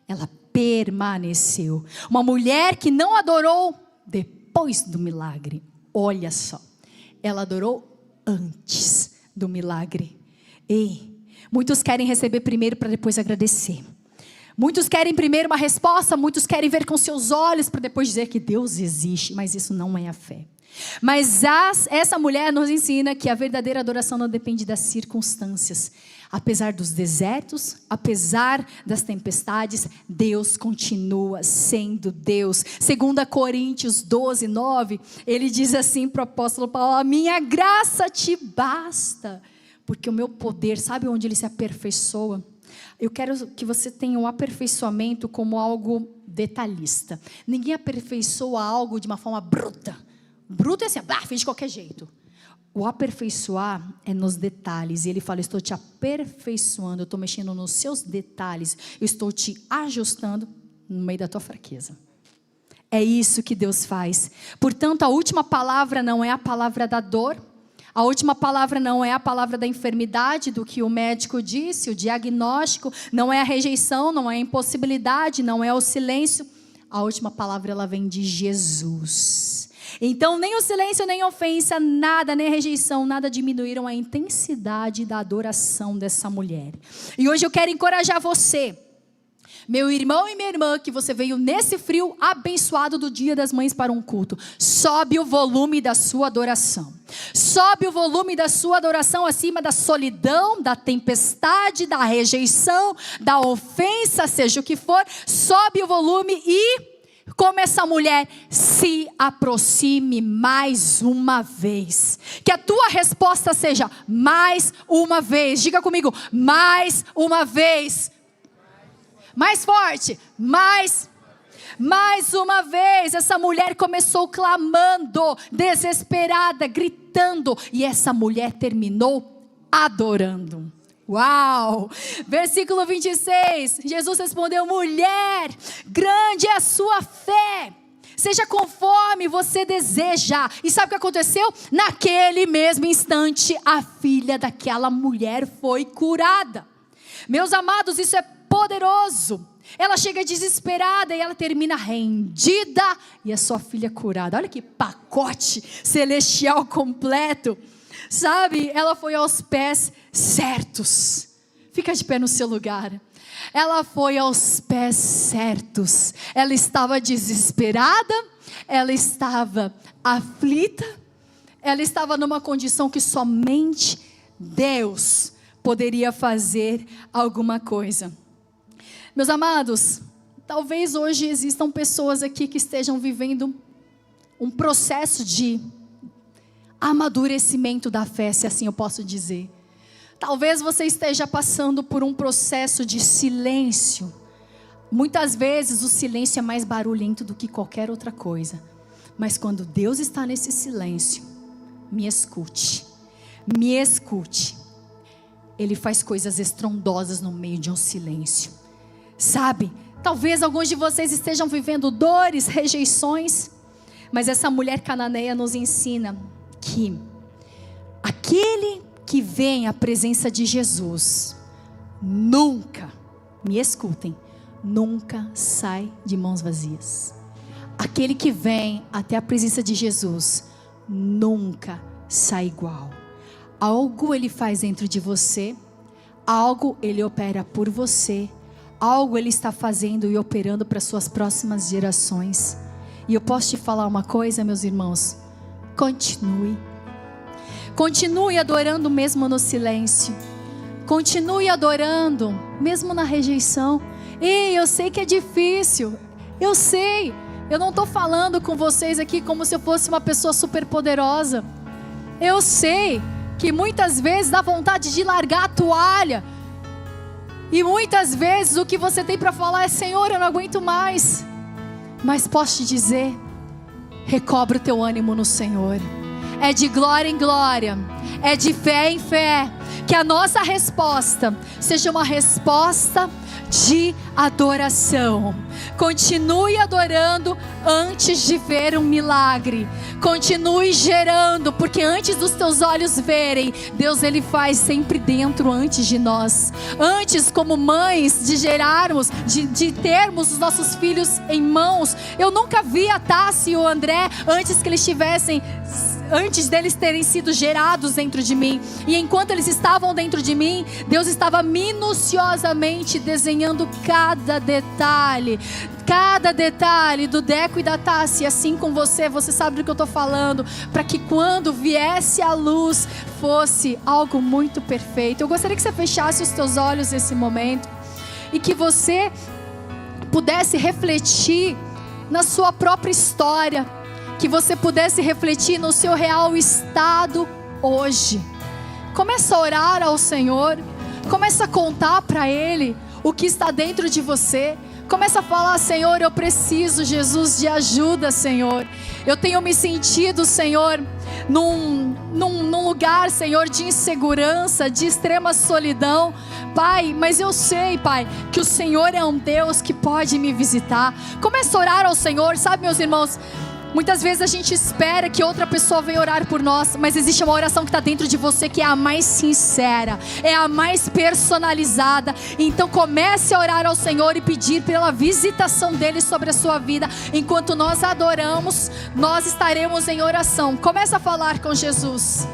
Ela permaneceu. Uma mulher que não adorou depois do milagre. Olha só. Ela adorou antes do milagre. E muitos querem receber primeiro para depois agradecer. Muitos querem primeiro uma resposta, muitos querem ver com seus olhos para depois dizer que Deus existe, mas isso não é a fé. Mas essa mulher nos ensina que a verdadeira adoração não depende das circunstâncias. Apesar dos desertos, apesar das tempestades, Deus continua sendo Deus. 2 Coríntios 12, 9, ele diz assim para o apóstolo Paulo, a minha graça te basta, porque o meu poder, sabe onde ele se aperfeiçoa? Eu quero que você tenha um aperfeiçoamento como algo detalhista. Ninguém aperfeiçoa algo de uma forma bruta. Bruto é assim, fez de qualquer jeito. O aperfeiçoar é nos detalhes. E ele fala, estou te aperfeiçoando, eu estou mexendo nos seus detalhes. Eu estou te ajustando no meio da tua fraqueza. É isso que Deus faz. Portanto, a última palavra não é a palavra da dor. A última palavra não é a palavra da enfermidade, do que o médico disse, o diagnóstico. Não é a rejeição, não é a impossibilidade, não é o silêncio. A última palavra, ela vem de Jesus. Então, nem o silêncio, nem a ofensa, nada, nem a rejeição, nada diminuíram a intensidade da adoração dessa mulher. E hoje eu quero encorajar você, meu irmão e minha irmã, que você veio nesse frio abençoado do Dia das Mães para um culto. Sobe o volume da sua adoração. Sobe o volume da sua adoração acima da solidão, da tempestade, da rejeição, da ofensa, seja o que for. Sobe o volume e... como essa mulher, se aproxime mais uma vez. Que a tua resposta seja mais uma vez. Diga comigo, mais uma vez. Mais forte, mais uma vez. Essa mulher começou clamando, desesperada, gritando. E essa mulher terminou adorando. Uau! Versículo 26, Jesus respondeu, mulher, grande é a sua fé, seja conforme você deseja. E sabe o que aconteceu? Naquele mesmo instante, a filha daquela mulher foi curada. Meus amados, isso é poderoso. Ela chega desesperada e ela termina rendida e a sua filha curada. Olha que pacote celestial completo. Sabe, ela foi aos pés certos. Fica de pé no seu lugar. Ela foi aos pés certos. Ela estava desesperada, ela estava aflita, ela estava numa condição que somente Deus poderia fazer alguma coisa. Meus amados, talvez hoje existam pessoas aqui que estejam vivendo um processo de amadurecimento da fé, se assim eu posso dizer. Talvez você esteja passando por um processo de silêncio. Muitas vezes o silêncio é mais barulhento do que qualquer outra coisa. Mas quando Deus está nesse silêncio, me escute. Me escute. Ele faz coisas estrondosas no meio de um silêncio. Sabe, talvez alguns de vocês estejam vivendo dores, rejeições. Mas essa mulher cananeia nos ensina que aquele que vem à presença de Jesus nunca, me escutem, nunca sai de mãos vazias. Aquele que vem até a presença de Jesus nunca sai igual. Algo ele faz dentro de você, algo ele opera por você, algo Ele está fazendo e operando para suas próximas gerações. E eu posso te falar uma coisa, meus irmãos: continue. Continue adorando mesmo no silêncio. Continue adorando mesmo na rejeição. Ei, eu sei que é difícil. Eu sei. Eu não estou falando com vocês aqui como se eu fosse uma pessoa super poderosa. Eu sei que muitas vezes dá vontade de largar a toalha. E muitas vezes o que você tem para falar é: Senhor, eu não aguento mais. Mas posso te dizer, recobre o teu ânimo no Senhor. É de glória em glória, é de fé em fé. Que a nossa resposta seja uma resposta de adoração. Continue adorando antes de ver um milagre. Continue gerando, porque antes dos teus olhos verem, Deus Ele faz sempre dentro antes de nós. Antes, como mães, de gerarmos, de termos os nossos filhos em mãos. Eu nunca vi a Tassi e o André antes deles terem sido gerados dentro de mim. E enquanto eles estavam dentro de mim, Deus estava minuciosamente desenhando cada detalhe do Deco e da Tassi. Assim com você sabe do que eu estou falando, para que quando viesse a luz, fosse algo muito perfeito. Eu gostaria que você fechasse os teus olhos nesse momento, e que você pudesse refletir na sua própria história, que você pudesse refletir no seu real estado hoje. Começa a orar ao Senhor, começa a contar para Ele o que está dentro de você. Começa a falar: Senhor, eu preciso, Jesus, de ajuda, Senhor. Eu tenho me sentido, Senhor, num lugar, Senhor, de insegurança, de extrema solidão, Pai. Mas eu sei, Pai, que o Senhor é um Deus que pode me visitar. Começa a orar ao Senhor. Sabe, meus irmãos, muitas vezes a gente espera que outra pessoa venha orar por nós, mas existe uma oração que está dentro de você que é a mais sincera, é a mais personalizada. Então comece a orar ao Senhor e pedir pela visitação dEle sobre a sua vida. Enquanto nós adoramos, nós estaremos em oração. Comece a falar com Jesus.